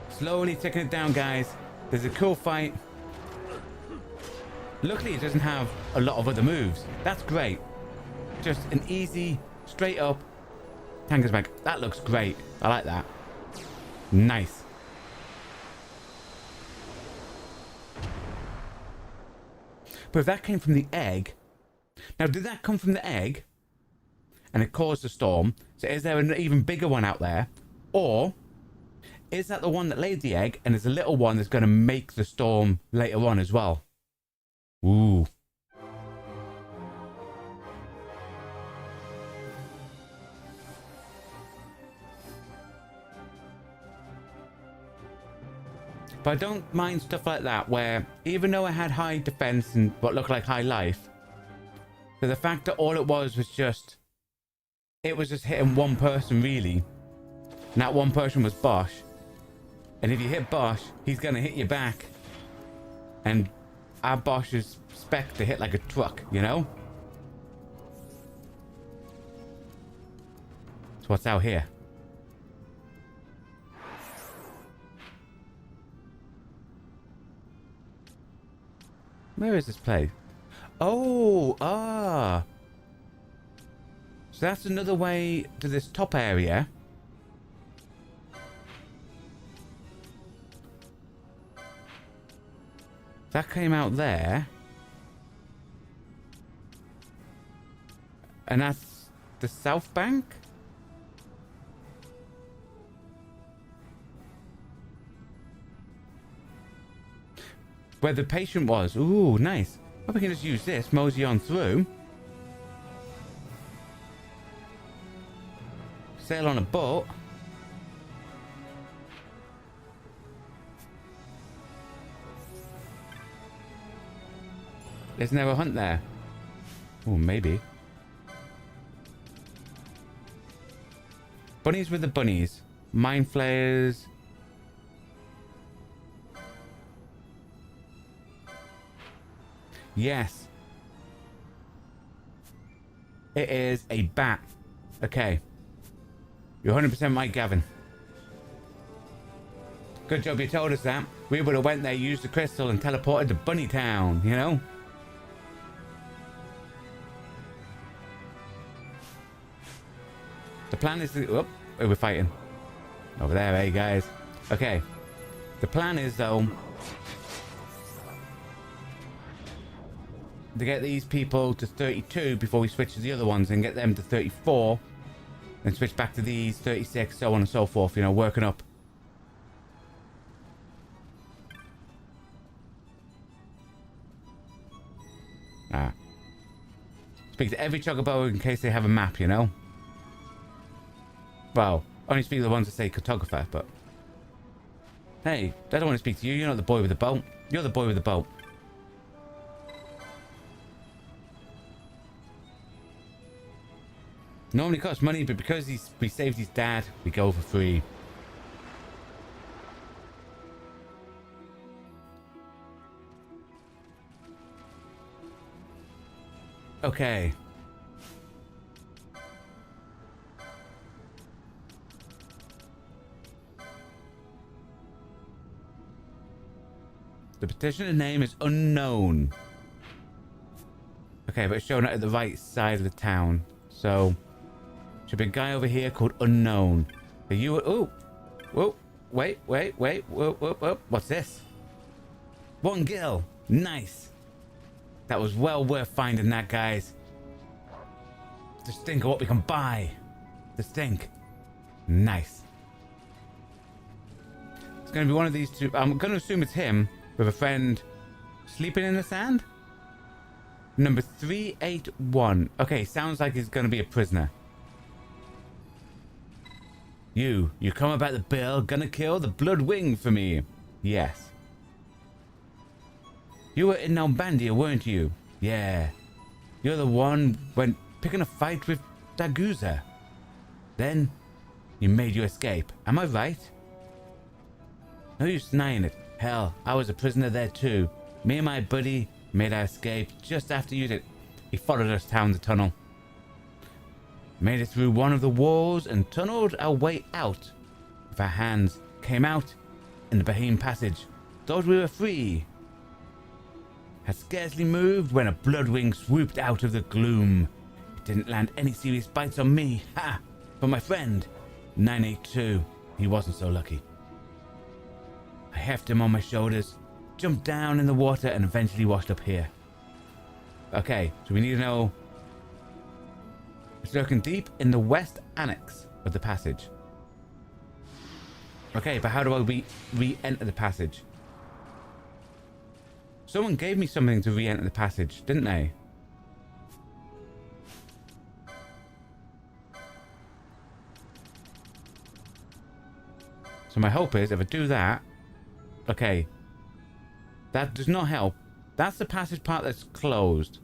Slowly taking it down, guys. There's a cool fight. Luckily, it doesn't have a lot of other moves. That's great. Just an easy, straight up tanker's back. That looks great. I like that. Nice. But if that came from the egg... Now, did that come from the egg? And it caused a storm? So is there an even bigger one out there? Or... is that the one that laid the egg and there's a little one that's going to make the storm later on as well? Ooh. But I don't mind stuff like that where even though I had high defense and what looked like high life, but the fact that all it was just... it was just hitting one person really. And that one person was Bosch. And if you hit Bosch, he's going to hit you back. And our Bosch is spec to hit like a truck, you know? So what's out here? Where is this place? Oh, ah. So that's another way to this top area. That came out there. And that's the south bank? Where the patient was. Ooh, nice. Well, we can just use this, mosey on through. Sail on a boat. Isn't there a hunt there? Oh, maybe. Bunnies with the bunnies. Mind flayers. Yes. It is a bat. Okay. You're 100% right, Gavin. Good job you told us that. We would have went there, used the crystal, and teleported to Bunny Town, you know? The plan is to... oh, who we're fighting? Over there, hey, guys. Okay. The plan is, though... to get these people to 32 before we switch to the other ones and get them to 34. Then switch back to these 36, so on and so forth, you know, working up. Ah. Speak to every chocobo in case they have a map, you know? Well, only speak to the ones that say cartographer, but... hey, I don't want to speak to you. You're not the boy with the boat. You're the boy with the boat. Normally costs money, but because we saved his dad, we go for free. Okay. The petitioner's name is unknown. Okay, but it's showing up at the right side of the town. So, should be a guy over here called Unknown. Are you... Oh! Whoa! Wait. Whoa. What's this? 1 gil. Nice. That was well worth finding that, guys. Just think of what we can buy. Just think. Nice. It's going to be one of these two. I'm going to assume it's him with a friend sleeping in the sand. Number 381. Okay, sounds like he's going to be a prisoner. You come about the bill, gonna kill the Bloodwing for me. Yes. You were in Nalbandia, weren't you? Yeah. You're the one when picking a fight with Daguza. Then you made your escape. Am I right? No use denying it. Hell, I was a prisoner there too. Me and my buddy made our escape just after you did. He followed us down the tunnel. Made it through one of the walls and tunneled our way out. With our hands came out in the Bohemian Passage. Thought we were free. Had scarcely moved when a Bloodwing swooped out of the gloom. It didn't land any serious bites on me. Ha! But my friend, 982, he wasn't so lucky. I heft him on my shoulders, jumped down in the water and eventually washed up here. Okay, so we need to know... It's lurking deep in the west annex of the passage. Okay, but how do I re-enter the passage? Someone gave me something to re-enter the passage, didn't they? So my hope is if I do that... Okay. That does not help. That's the passage part that's closed.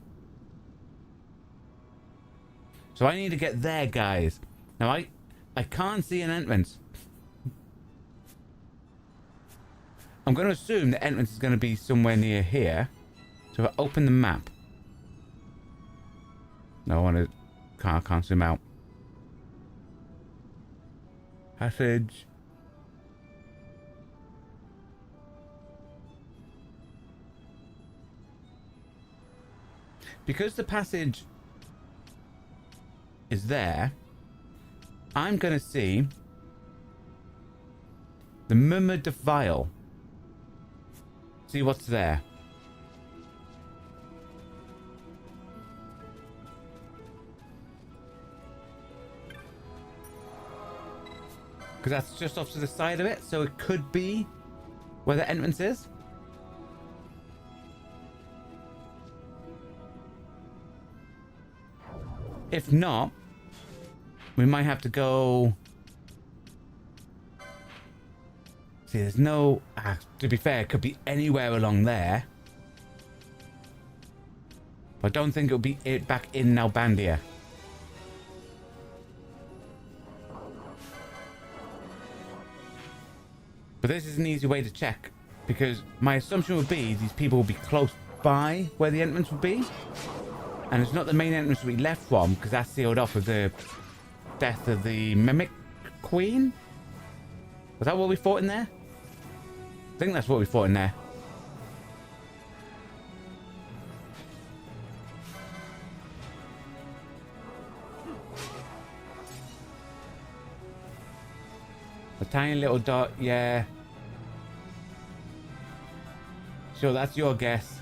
So I need to get there, guys. Now I can't see an entrance. I'm going to assume the entrance is going to be somewhere near here. So if I open the map. No, I can't zoom out. Passage. Because the passage is there, I'm going to see the Murmured Vial. See what's there. Because that's just off to the side of it, so it could be where the entrance is. If not, we might have to go... See, there's no... to be fair, it could be anywhere along there. But I don't think it'll be back in Nalbandia. But this is an easy way to check. Because my assumption would be these people will be close by where the entrance would be. And it's not the main entrance we left from, because that's sealed off with the death of the Mimic Queen. Was that what we fought in there? I think that's what we fought in there. A tiny little dot, yeah. Sure, that's your guess.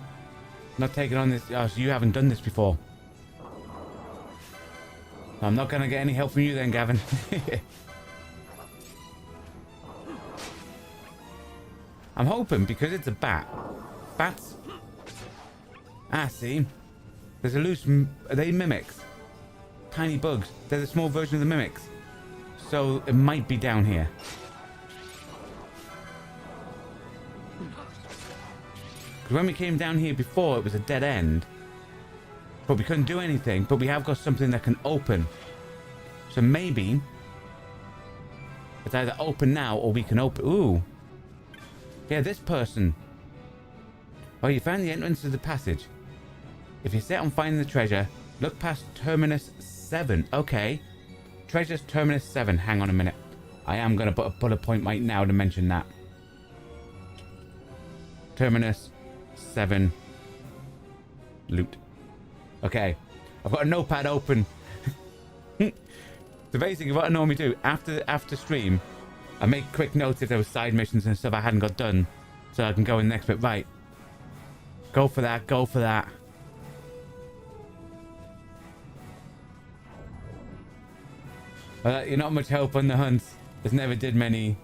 Not taking on this. Oh, so you haven't done this before. I'm not going to get any help from you then, Gavin. I'm hoping because it's a bat. Bats. See. There's a loose... Are they mimics? Tiny bugs. They're the small version of the mimics. So it might be down here. Because when we came down here before, it was a dead end. But we couldn't do anything. But we have got something that can open So maybe it's either open now or we can open... Ooh. Yeah, this person. Oh, you found the entrance to the passage. If you're set on finding the treasure, look past Terminus 7. Okay. Treasure's Terminus 7. Hang on a minute. I am going to put a bullet point right now to mention that. Terminus 7. Loot. Okay. I've got a notepad open. So basically what I normally do after stream, I make quick notes if there were side missions and stuff I hadn't got done, so I can go in the next bit. Right. Go for that. Go for that. You're not much help on the hunts. There's never did many.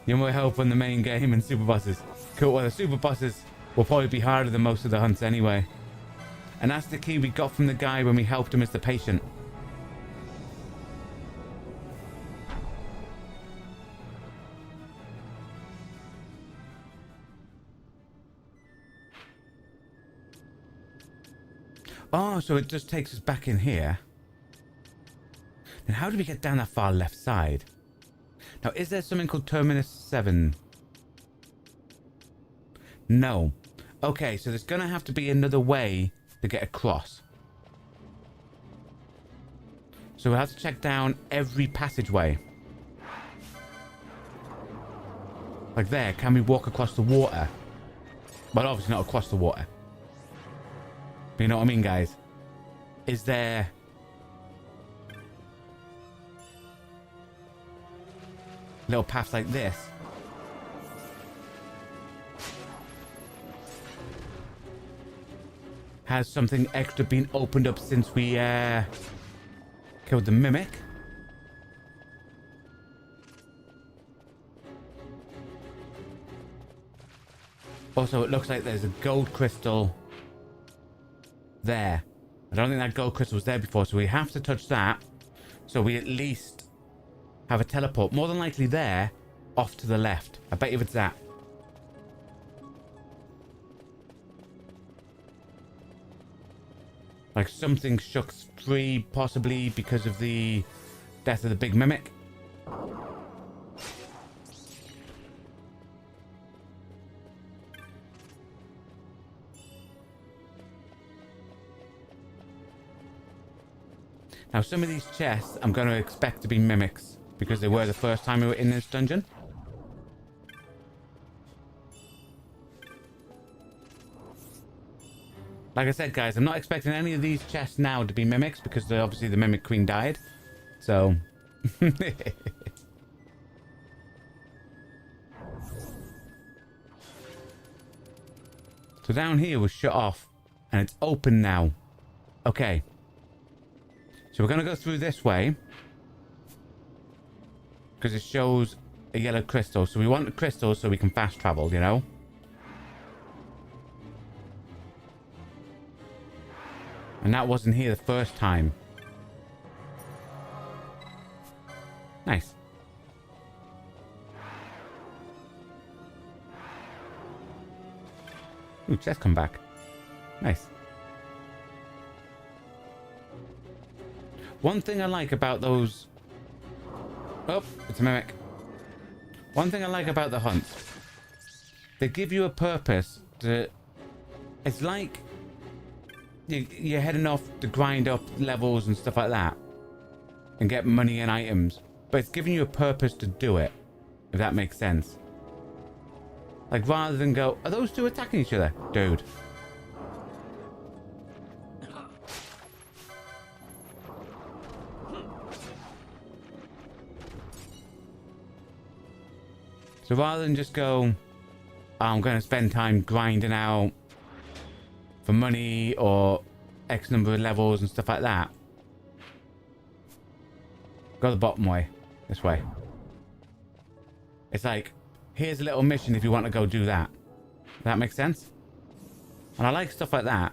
You're more help on the main game and super bosses. Cool. Well, the super bosses will probably be harder than most of the hunts anyway. And that's the key we got from the guy when we helped him as the patient. Oh, so it just takes us back in here. Then how do we get down that far left side? Now, is there something called Terminus 7? No. Okay, so there's going to have to be another way to get across. So we'll have to check down every passageway. Like there, can we walk across the water? Well, obviously not across the water. But you know what I mean, guys? Is there... little paths like this? Has something extra been opened up since we killed the mimic? Also, it looks like there's a gold crystal there. I don't think that gold crystal was there before, so we have to touch that. So we at least have a teleport. More than likely there, off to the left. I bet if it's that. Like something shook free, possibly because of the death of the big mimic. Now, some of these chests I'm going to expect to be mimics because they were the first time we were in this dungeon. Like I said, guys, I'm not expecting any of these chests now to be mimics because obviously the mimic queen died. So... So down here was shut off and it's open now. Okay. So we're going to go through this way because it shows a yellow crystal. So we want the crystal so we can fast travel, you know? And that wasn't here the first time. Nice. Ooh, chest come back. Nice. One thing I like about those... Oh, it's a mimic. One thing I like about the hunts. They give you a purpose to... It's like... You're heading off to grind up levels and stuff like that. And get money and items. But it's giving you a purpose to do it. If that makes sense. Like, rather than go, are those two attacking each other? Dude. So rather than just go, oh, I'm going to spend time grinding out for money or X number of levels and stuff like that. Go the bottom way. This way. It's like, here's a little mission if you want to go do that. Does that make sense? And I like stuff like that.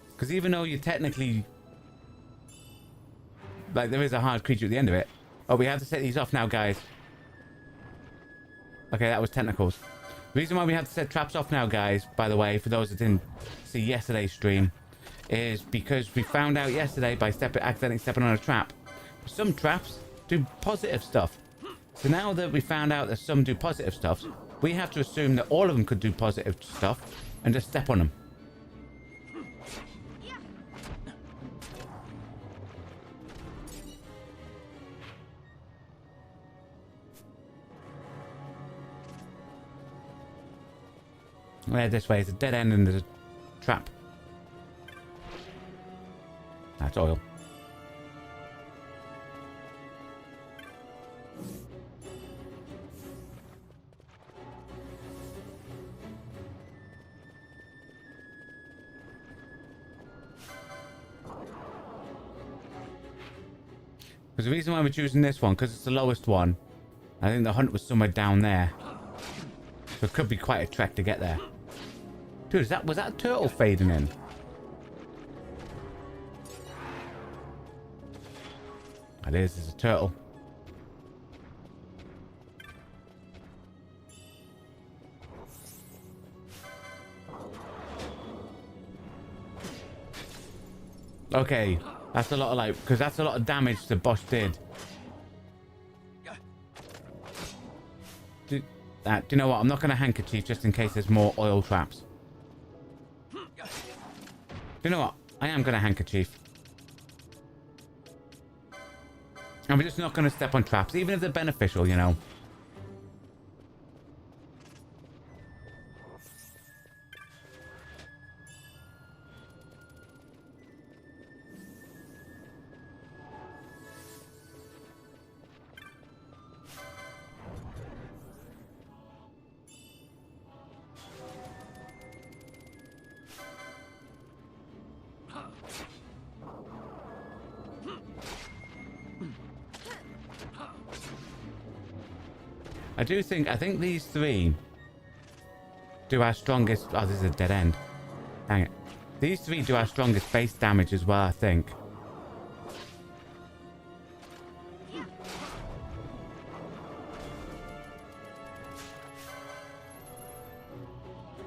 Because even though you technically... Like, there is a hard creature at the end of it. Oh, we have to set these off now, guys. Okay, that was technicals. The reason why we have to set traps off now, guys, by the way, for those that didn't see yesterday's stream, is because we found out yesterday by accidentally stepping on a trap some traps do positive stuff. So now that we found out that some do positive stuff, we have to assume that all of them could do positive stuff and just step on them. Well, this way is a dead end and there's a trap. That's oil. Because the reason why we're choosing this one, because it's the lowest one. I think the hunt was somewhere down there. So it could be quite a trek to get there. Dude, was that a turtle fading in? It is, it's a turtle. Okay, that's a lot of like, because that's a lot of damage the boss did. Do you know what? I'm not going to handkerchief just in case there's more oil traps. Do you know what? I am going to handkerchief. And we're just not going to step on traps, even if they're beneficial, you know. I think these three do our strongest. Oh, this is a dead end. Dang it. These three do our strongest base damage as well, I think.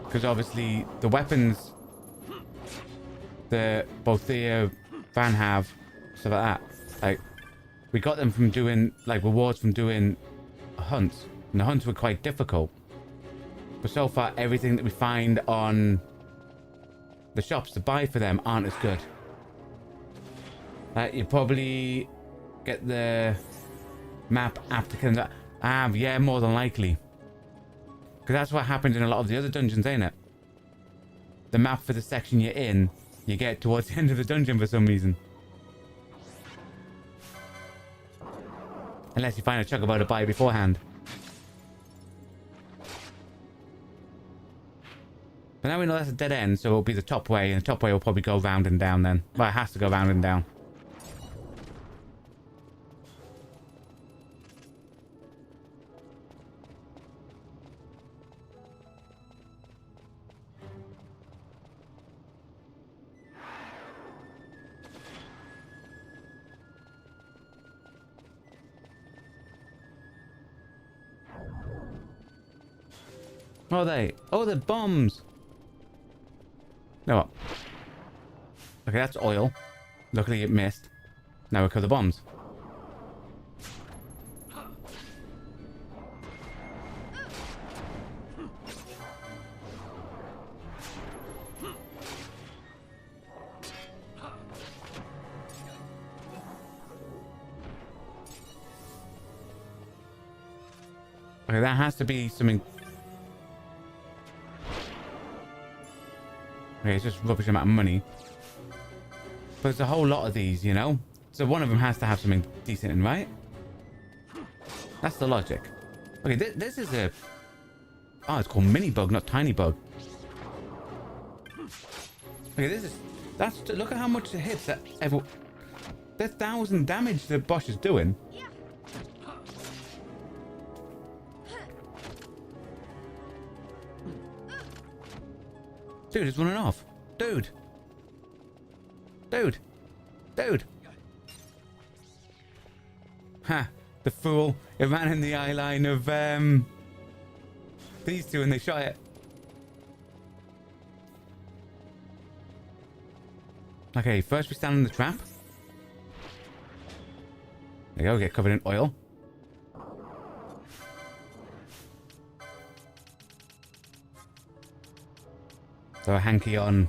Because obviously the weapons that both Thea, Van have, stuff like that, like we got them from doing like rewards from doing hunts. And the hunts were quite difficult. But so far, everything that we find on the shops to buy for them aren't as good. You probably get the map after killing that. Yeah, more than likely. Because that's what happened in a lot of the other dungeons, ain't it? The map for the section you're in, you get towards the end of the dungeon for some reason. Unless you find a chocobo to buy beforehand. But now we know that's a dead end, so it'll be the top way, and the top way will probably go round and down then. Well, it has to go round and down. What are they? Oh, they're bombs! No. What? Okay, that's oil. Luckily it missed. Now we kill the bombs. Okay, that has to be something. Okay, it's just rubbish amount of money. But there's a whole lot of these, you know? So one of them has to have something decent in, right? That's the logic. Okay, this is a... Oh, it's called mini bug, not tiny bug. Okay, this is... That's... Look at how much it hits that ever... There's 1,000 damage the boss is doing. Dude, it's running off. Dude. Dude. Dude. Ha. The fool. It ran in the eye line of these two and they shot it. Okay, first we stand in the trap. There you go, get covered in oil. Throw a hanky on.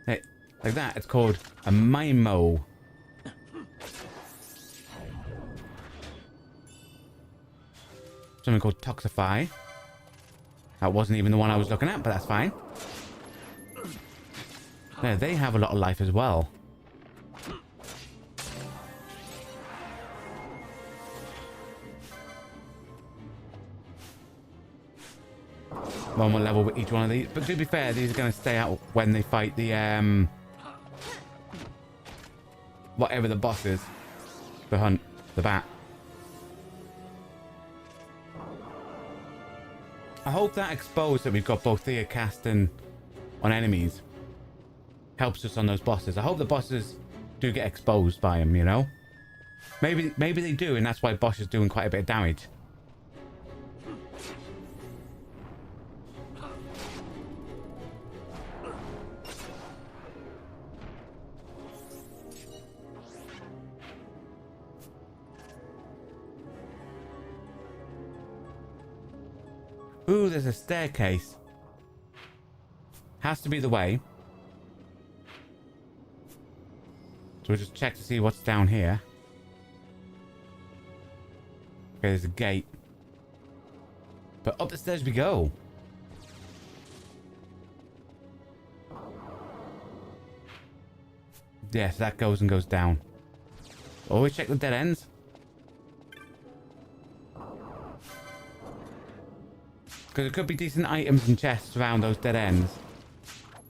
Hey, like that, it's called a Mimo. Something called Toxify. That wasn't even the one I was looking at, but that's fine. Yeah, they have a lot of life as well. One more level with each one of these. But to be fair, these are going to stay out when they fight the, whatever the boss is. The hunt. The bat. I hope that exposed that we've got both Thea casting on enemies helps us on those bosses. I hope the bosses do get exposed by him, you know? Maybe they do, and that's why Bosch is doing quite a bit of damage. Ooh, there's a staircase. Has to be the way. So we'll just check to see what's down here. Okay, there's a gate. But up the stairs we go. Yes, that goes and goes down. Always check the dead ends. Because there could be decent items and chests around those dead ends.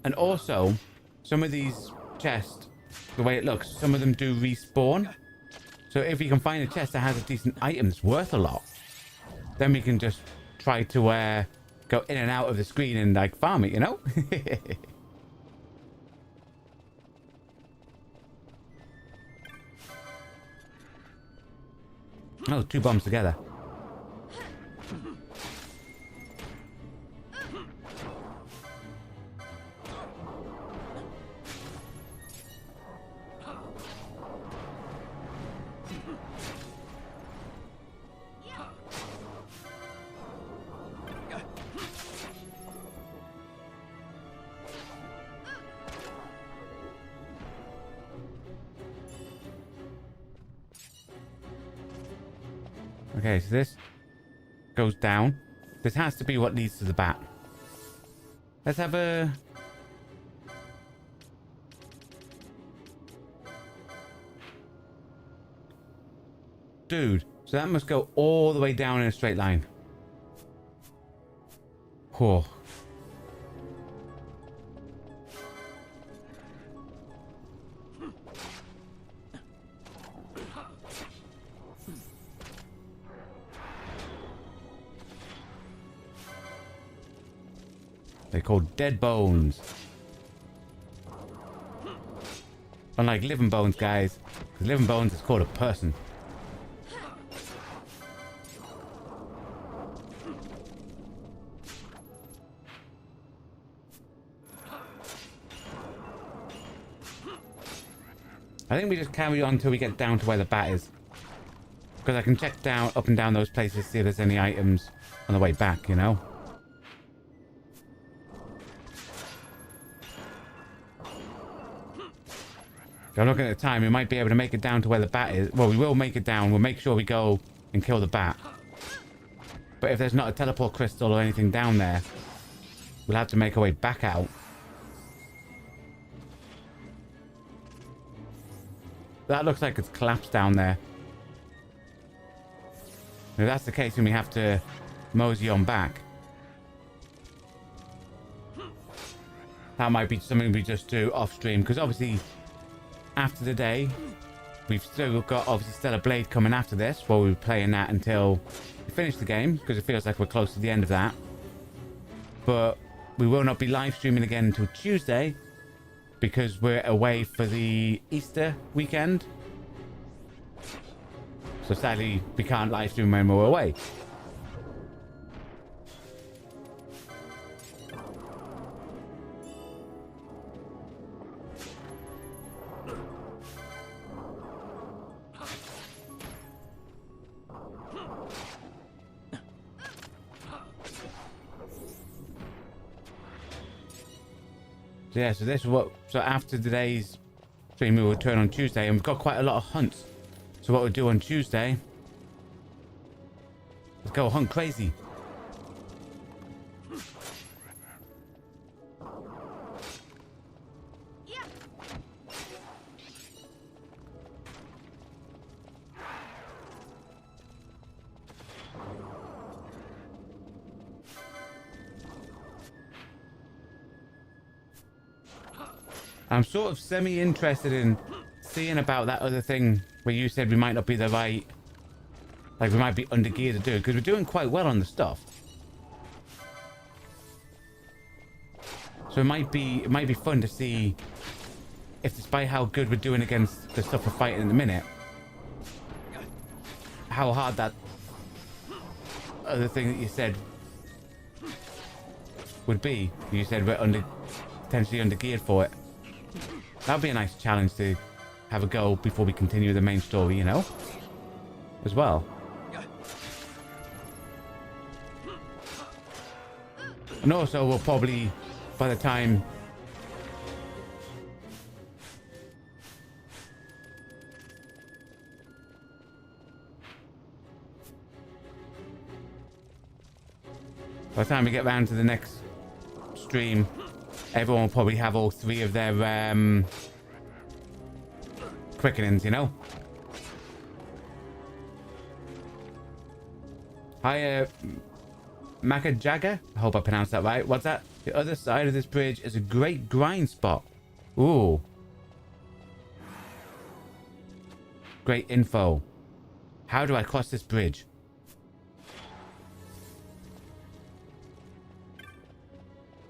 And also, some of these chests, the way it looks, some of them do respawn. So if you can find a chest that has a decent item that's worth a lot, then we can just try to go in and out of the screen and like farm it, you know? Oh, two bombs together. Okay, so this goes down. This has to be what leads to the bat. Let's have a... Dude, so that must go all the way down in a straight line. Whoa. They're called dead bones. Unlike living bones, guys. Because living bones is called a person. I think we just carry on until we get down to where the bat is. Because I can check down, up and down those places, see if there's any items on the way back, you know? I'm looking at the time, we might be able to make it down to where the bat is. Well, we will make it down. We'll make sure we go and kill the bat. But if there's not a teleport crystal or anything down there, we'll have to make our way back out. That looks like it's collapsed down there. If that's the case, then we have to mosey on back. That might be something we just do off stream, because obviously after the day we've still got obviously Stellar Blade coming after this, while we'll be playing that until we finish the game, because it feels like we're close to the end of that. But we will not be live streaming again until Tuesday, because we're away for the Easter weekend. So sadly we can't live stream when we're away. So yeah, so this is what, so after today's stream we will return on Tuesday, and we've got quite a lot of hunts. So what we'll do on Tuesday, let's go hunt crazy. I'm sort of semi-interested in seeing about that other thing where you said we might not be the right, like we might be under gear to do it, because we're doing quite well on the stuff. So it might be fun to see if, despite how good we're doing against the stuff we're fighting in the minute, how hard that other thing that you said would be. You said we're potentially under geared for it. That'd be a nice challenge to have a go before we continue the main story, you know, as well. And also we'll probably, by the time we get round to the next stream, everyone will probably have all 3 of their quickenings, you know. Hi, Makajaga. I hope I pronounced that right. What's that? The other side of this bridge is a great grind spot. Ooh. Great info. How do I cross this bridge?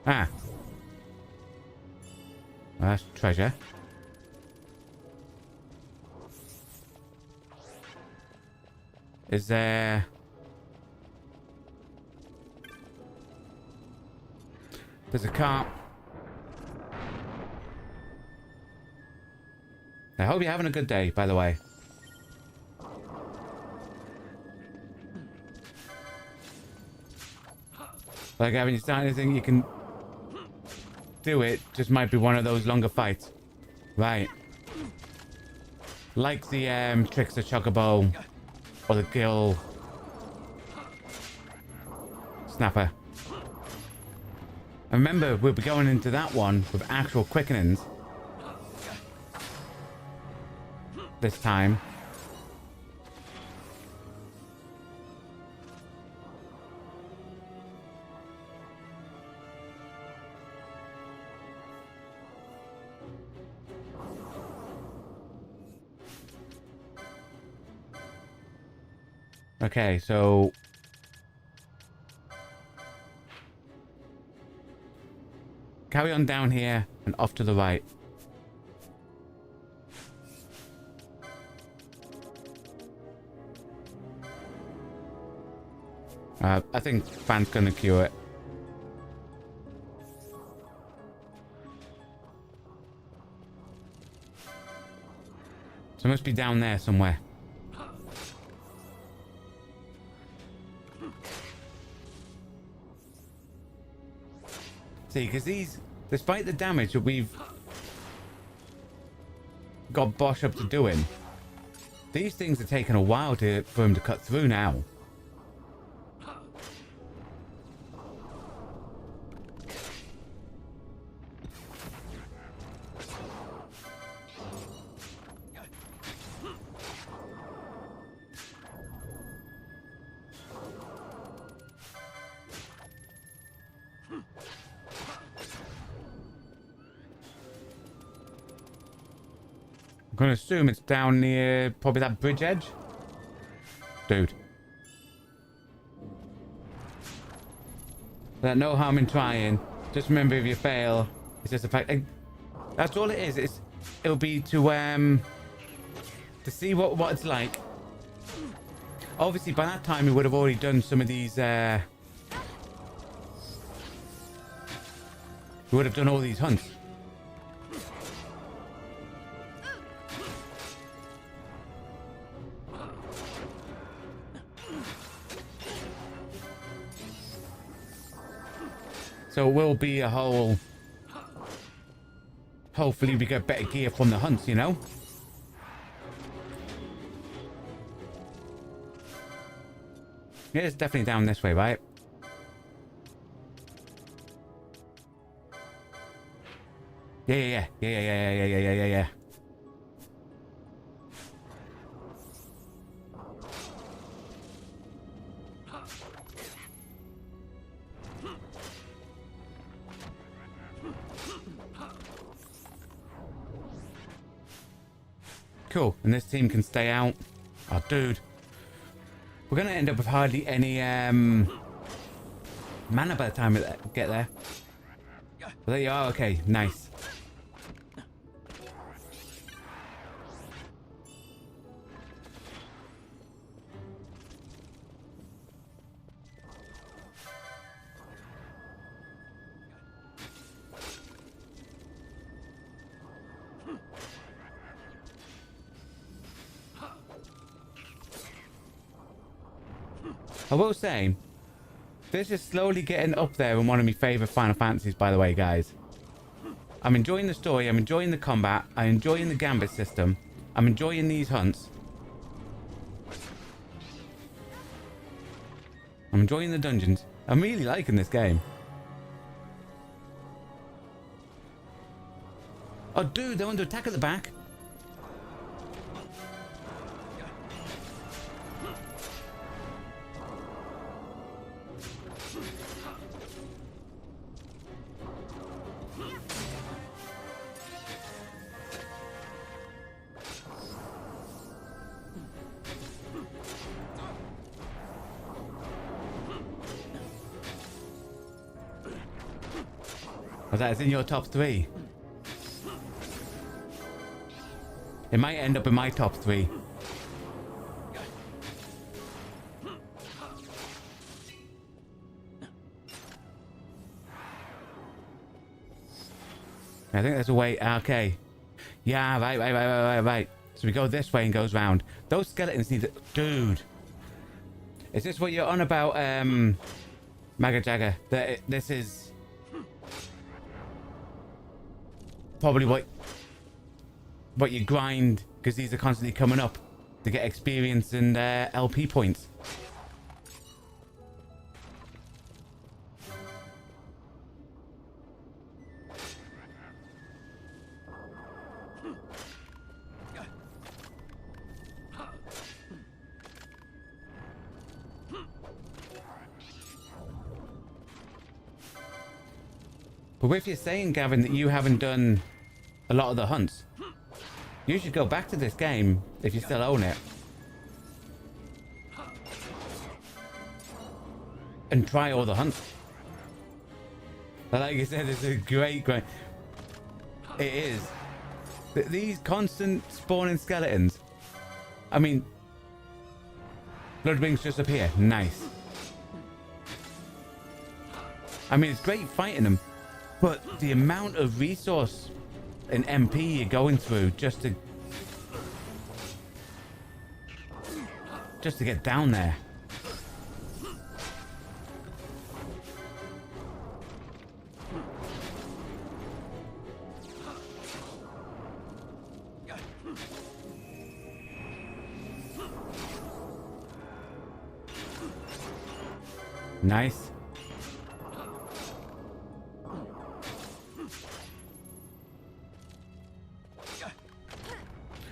Ah. Well, that's treasure. Is there... There's a car. I hope you're having a good day, by the way. Like, haven't you started anything? You can do it. Just might be one of those longer fights. Right. Like the Trickster Chocobo or the Gill Snapper. And remember, we'll be going into that one with actual quickenings this time. Okay, so carry on down here and off to the right. I think Fan's gonna cue it. So it must be down there somewhere. See, because these, despite the damage that we've got Bosch up to doing, these things are taking a while for him to cut through now. I'm going to assume it's down near probably that bridge edge. Dude. There's no harm in trying. Just remember, if you fail, it's just a fact. That's all it is. It'll be to see what it's like. Obviously, by that time, we would have already done some of these. We would have done all these hunts. So it will be a whole hopefully we get better gear from the hunts, you know? Yeah, it's definitely down this way, right? Yeah. Cool, and this team can stay out. Oh, dude. We're gonna end up with hardly any mana by the time we get there. Well, there you are. Okay, nice. I will say, this is slowly getting up there in one of my favourite Final Fantasies, by the way, guys. I'm enjoying the story, I'm enjoying the combat, I'm enjoying the gambit system, I'm enjoying these hunts. I'm enjoying the dungeons. I'm really liking this game. Oh, dude, they're under attack at the back. Oh, that is in your top 3. It might end up in my top 3. I think there's a way. Okay. Yeah, right. So we go this way and goes round. Those skeletons need to... Dude. Is this what you're on about, Maga Jagger? That this is... probably what you grind, because these are constantly coming up to get experience and LP points. But if you're saying, Gavin, that you haven't done a lot of the hunts, you should go back to this game if you still own it and try all the hunts. But like I said, it's a great. It is. These constant spawning skeletons. I mean, Bloodwing's just up here. Nice. I mean, it's great fighting them. But the amount of resource and MP you're going through just to get down there. Nice.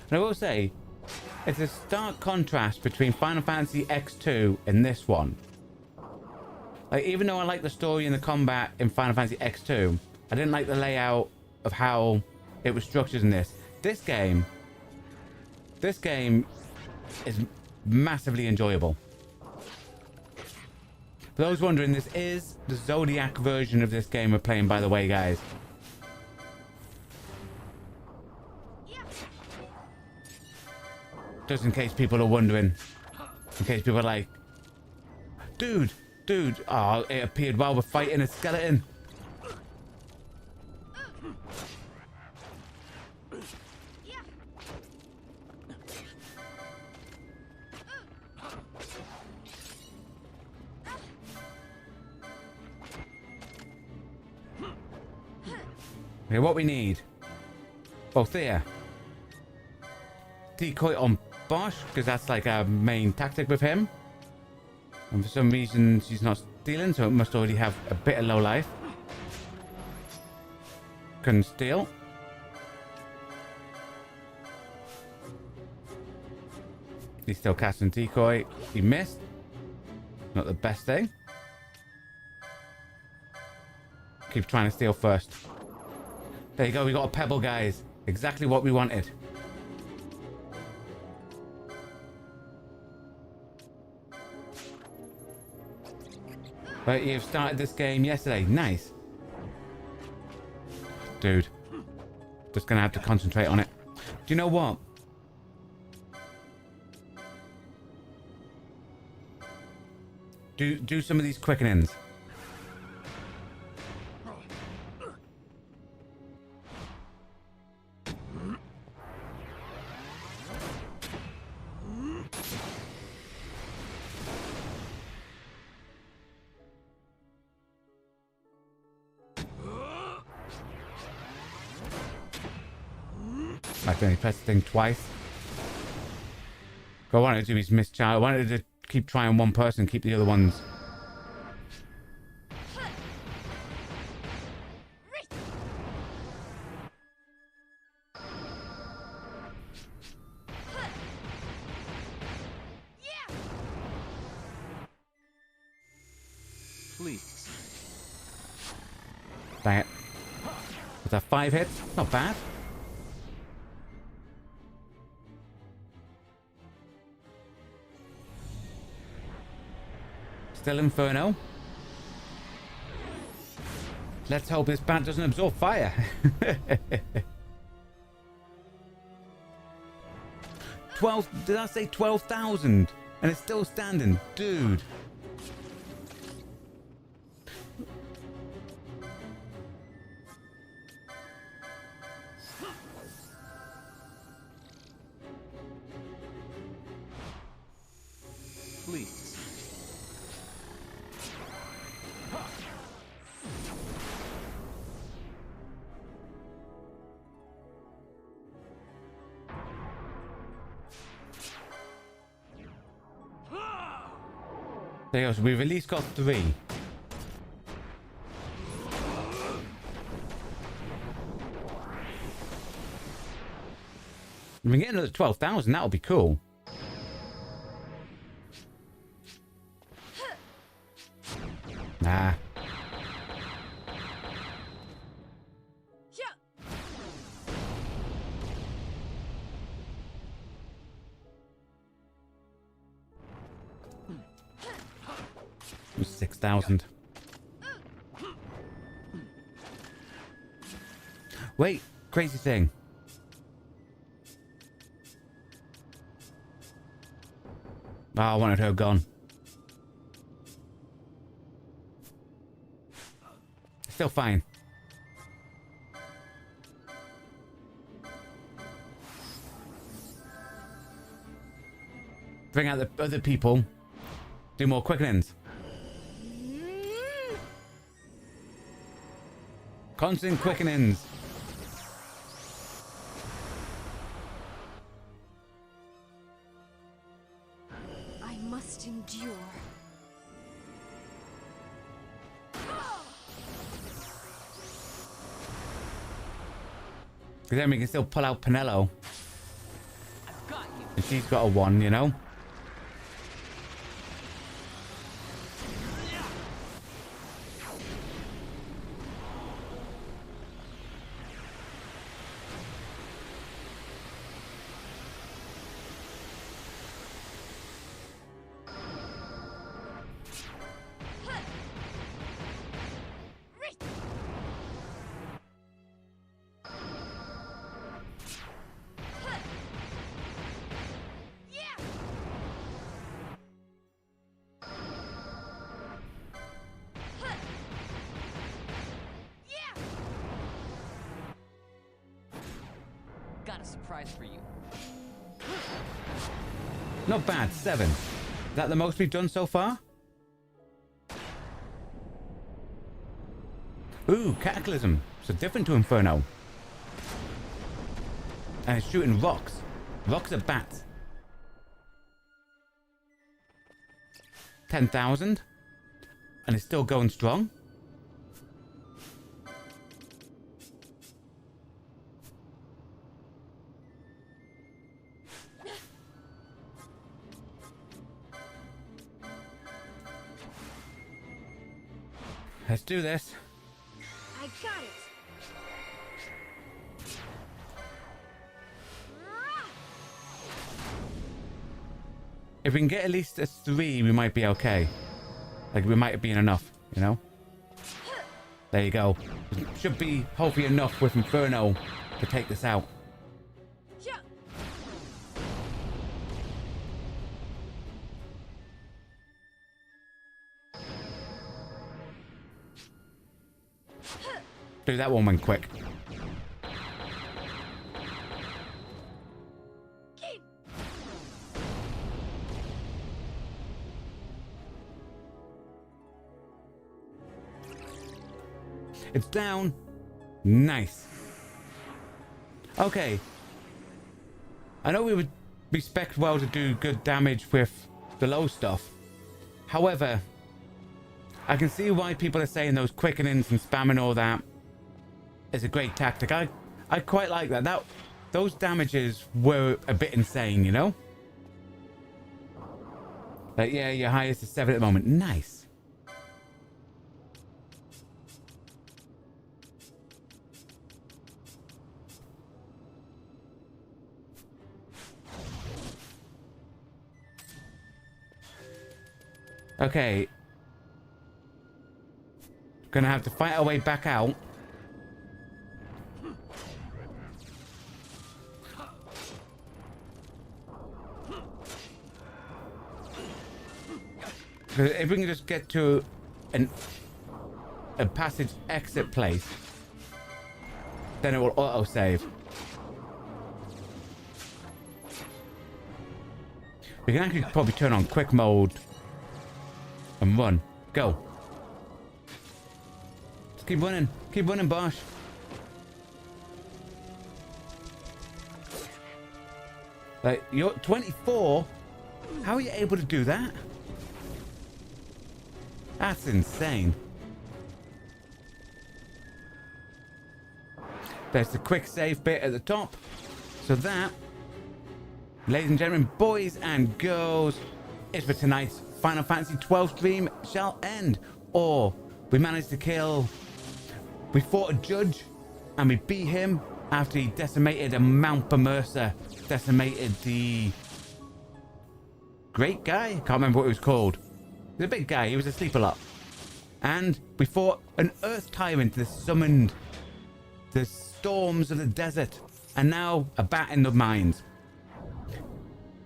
And I will say, it's a stark contrast between Final Fantasy X2 and this one. Like, even though I like the story and the combat in Final Fantasy X2, I didn't like the layout of how it was structured in this. This game is massively enjoyable. For those wondering, this is the Zodiac version of this game we're playing, by the way, guys. Just in case people are wondering. In case people are like, dude, oh, it appeared while we're fighting a skeleton. Okay, what we need. Both there. Decoy on Bosch, because that's like a main tactic with him. And for some reason, she's not stealing, so it must already have a bit of low life. Couldn't steal. He's still casting decoy. He missed. Not the best thing. Keep trying to steal first. There you go. We got a pebble, guys. Exactly what we wanted. But you've started this game yesterday. Nice. Dude. Just gonna have to concentrate on it. Do you know what? Do some of these quickenings. I only pressed the thing twice. What I wanted to do is miss child. I wanted to keep trying one person, keep the other ones. Please. Dang it. Was that 5 hits? Not bad. Still Inferno. Let's hope this bat doesn't absorb fire. 12, did I say 12,000? And it's still standing. Dude. Please. There you go. So we've at least got 3. If we can get another 12,000, that would be cool. Nah. It was 6,000. Wait, crazy thing. Oh, I wanted her gone. Still fine. Bring out the other people. Do more quickenings. Constant quickenings. I must endure. Because then we can still pull out Pinello. I've got you. And she's got a 1, you know? Got a surprise for you. Not bad, 7. Is that the most we've done so far? Ooh, Cataclysm. So different to Inferno. And it's shooting rocks. Rocks at bats. 10,000. And it's still going strong. Let's do this. I got it. If we can get at least a 3, we might be okay. Like, we might have been enough, you know? There you go. Should be hopefully enough with Inferno to take this out. Dude, that one went quick. It's down. Nice. Okay. I know we would expect well to do good damage with the low stuff. However, I can see why people are saying those quickenings and spamming all that is a great tactic. I quite like that. Those damages were a bit insane, you know? Like, yeah, your highest is 7 at the moment. Nice. Okay. Gonna have to fight our way back out. Because if we can just get to a passage exit place, then it will auto-save. We can actually probably turn on quick mode and run. Go. Just keep running. Keep running, Bosh. Like, you're 24? How are you able to do that? That's insane. There's the quick save bit at the top. So that, ladies and gentlemen, boys and girls, is for tonight's Final Fantasy XII stream shall end. Or we managed to kill... We fought a judge and we beat him after he decimated a Mt Bur-Omisace. Decimated the... Great guy? I can't remember what he was called. He was a big guy. He was asleep a lot. And we fought an earth tyrant that summoned the storms of the desert. And now a bat in the mines.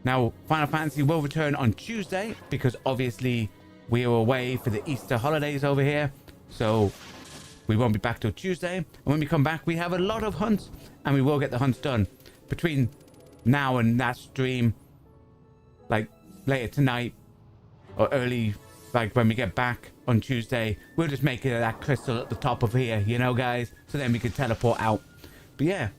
Now, Final Fantasy will return on Tuesday because obviously we are away for the Easter holidays over here. So we won't be back till Tuesday. And when we come back, we have a lot of hunts and we will get the hunts done between now and that stream. Like later tonight or early, like when we get back on Tuesday, we'll just make it that crystal at the top of here, you know, guys, so then we can teleport out. But yeah,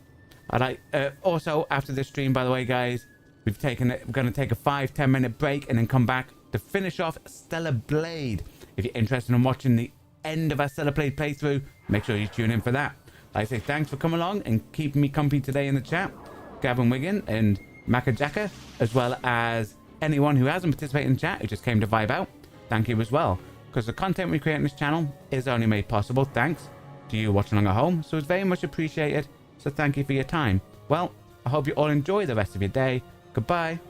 I like also after this stream, by the way, guys, we're going to take a 5-10 minute break and then come back to finish off Stellar Blade. If you're interested in watching the end of our Stellar Blade playthrough, make sure you tune in for that. Like I say, thanks for coming along and keeping me company today in the chat, Gavin Wiggin and Macajaka, as well as anyone who hasn't participated in chat who just came to vibe out. Thank you as well, because the content we create on this channel is only made possible thanks to you watching along at home, so it's very much appreciated. So thank you for your time. Well, I hope you all enjoy the rest of your day. Goodbye.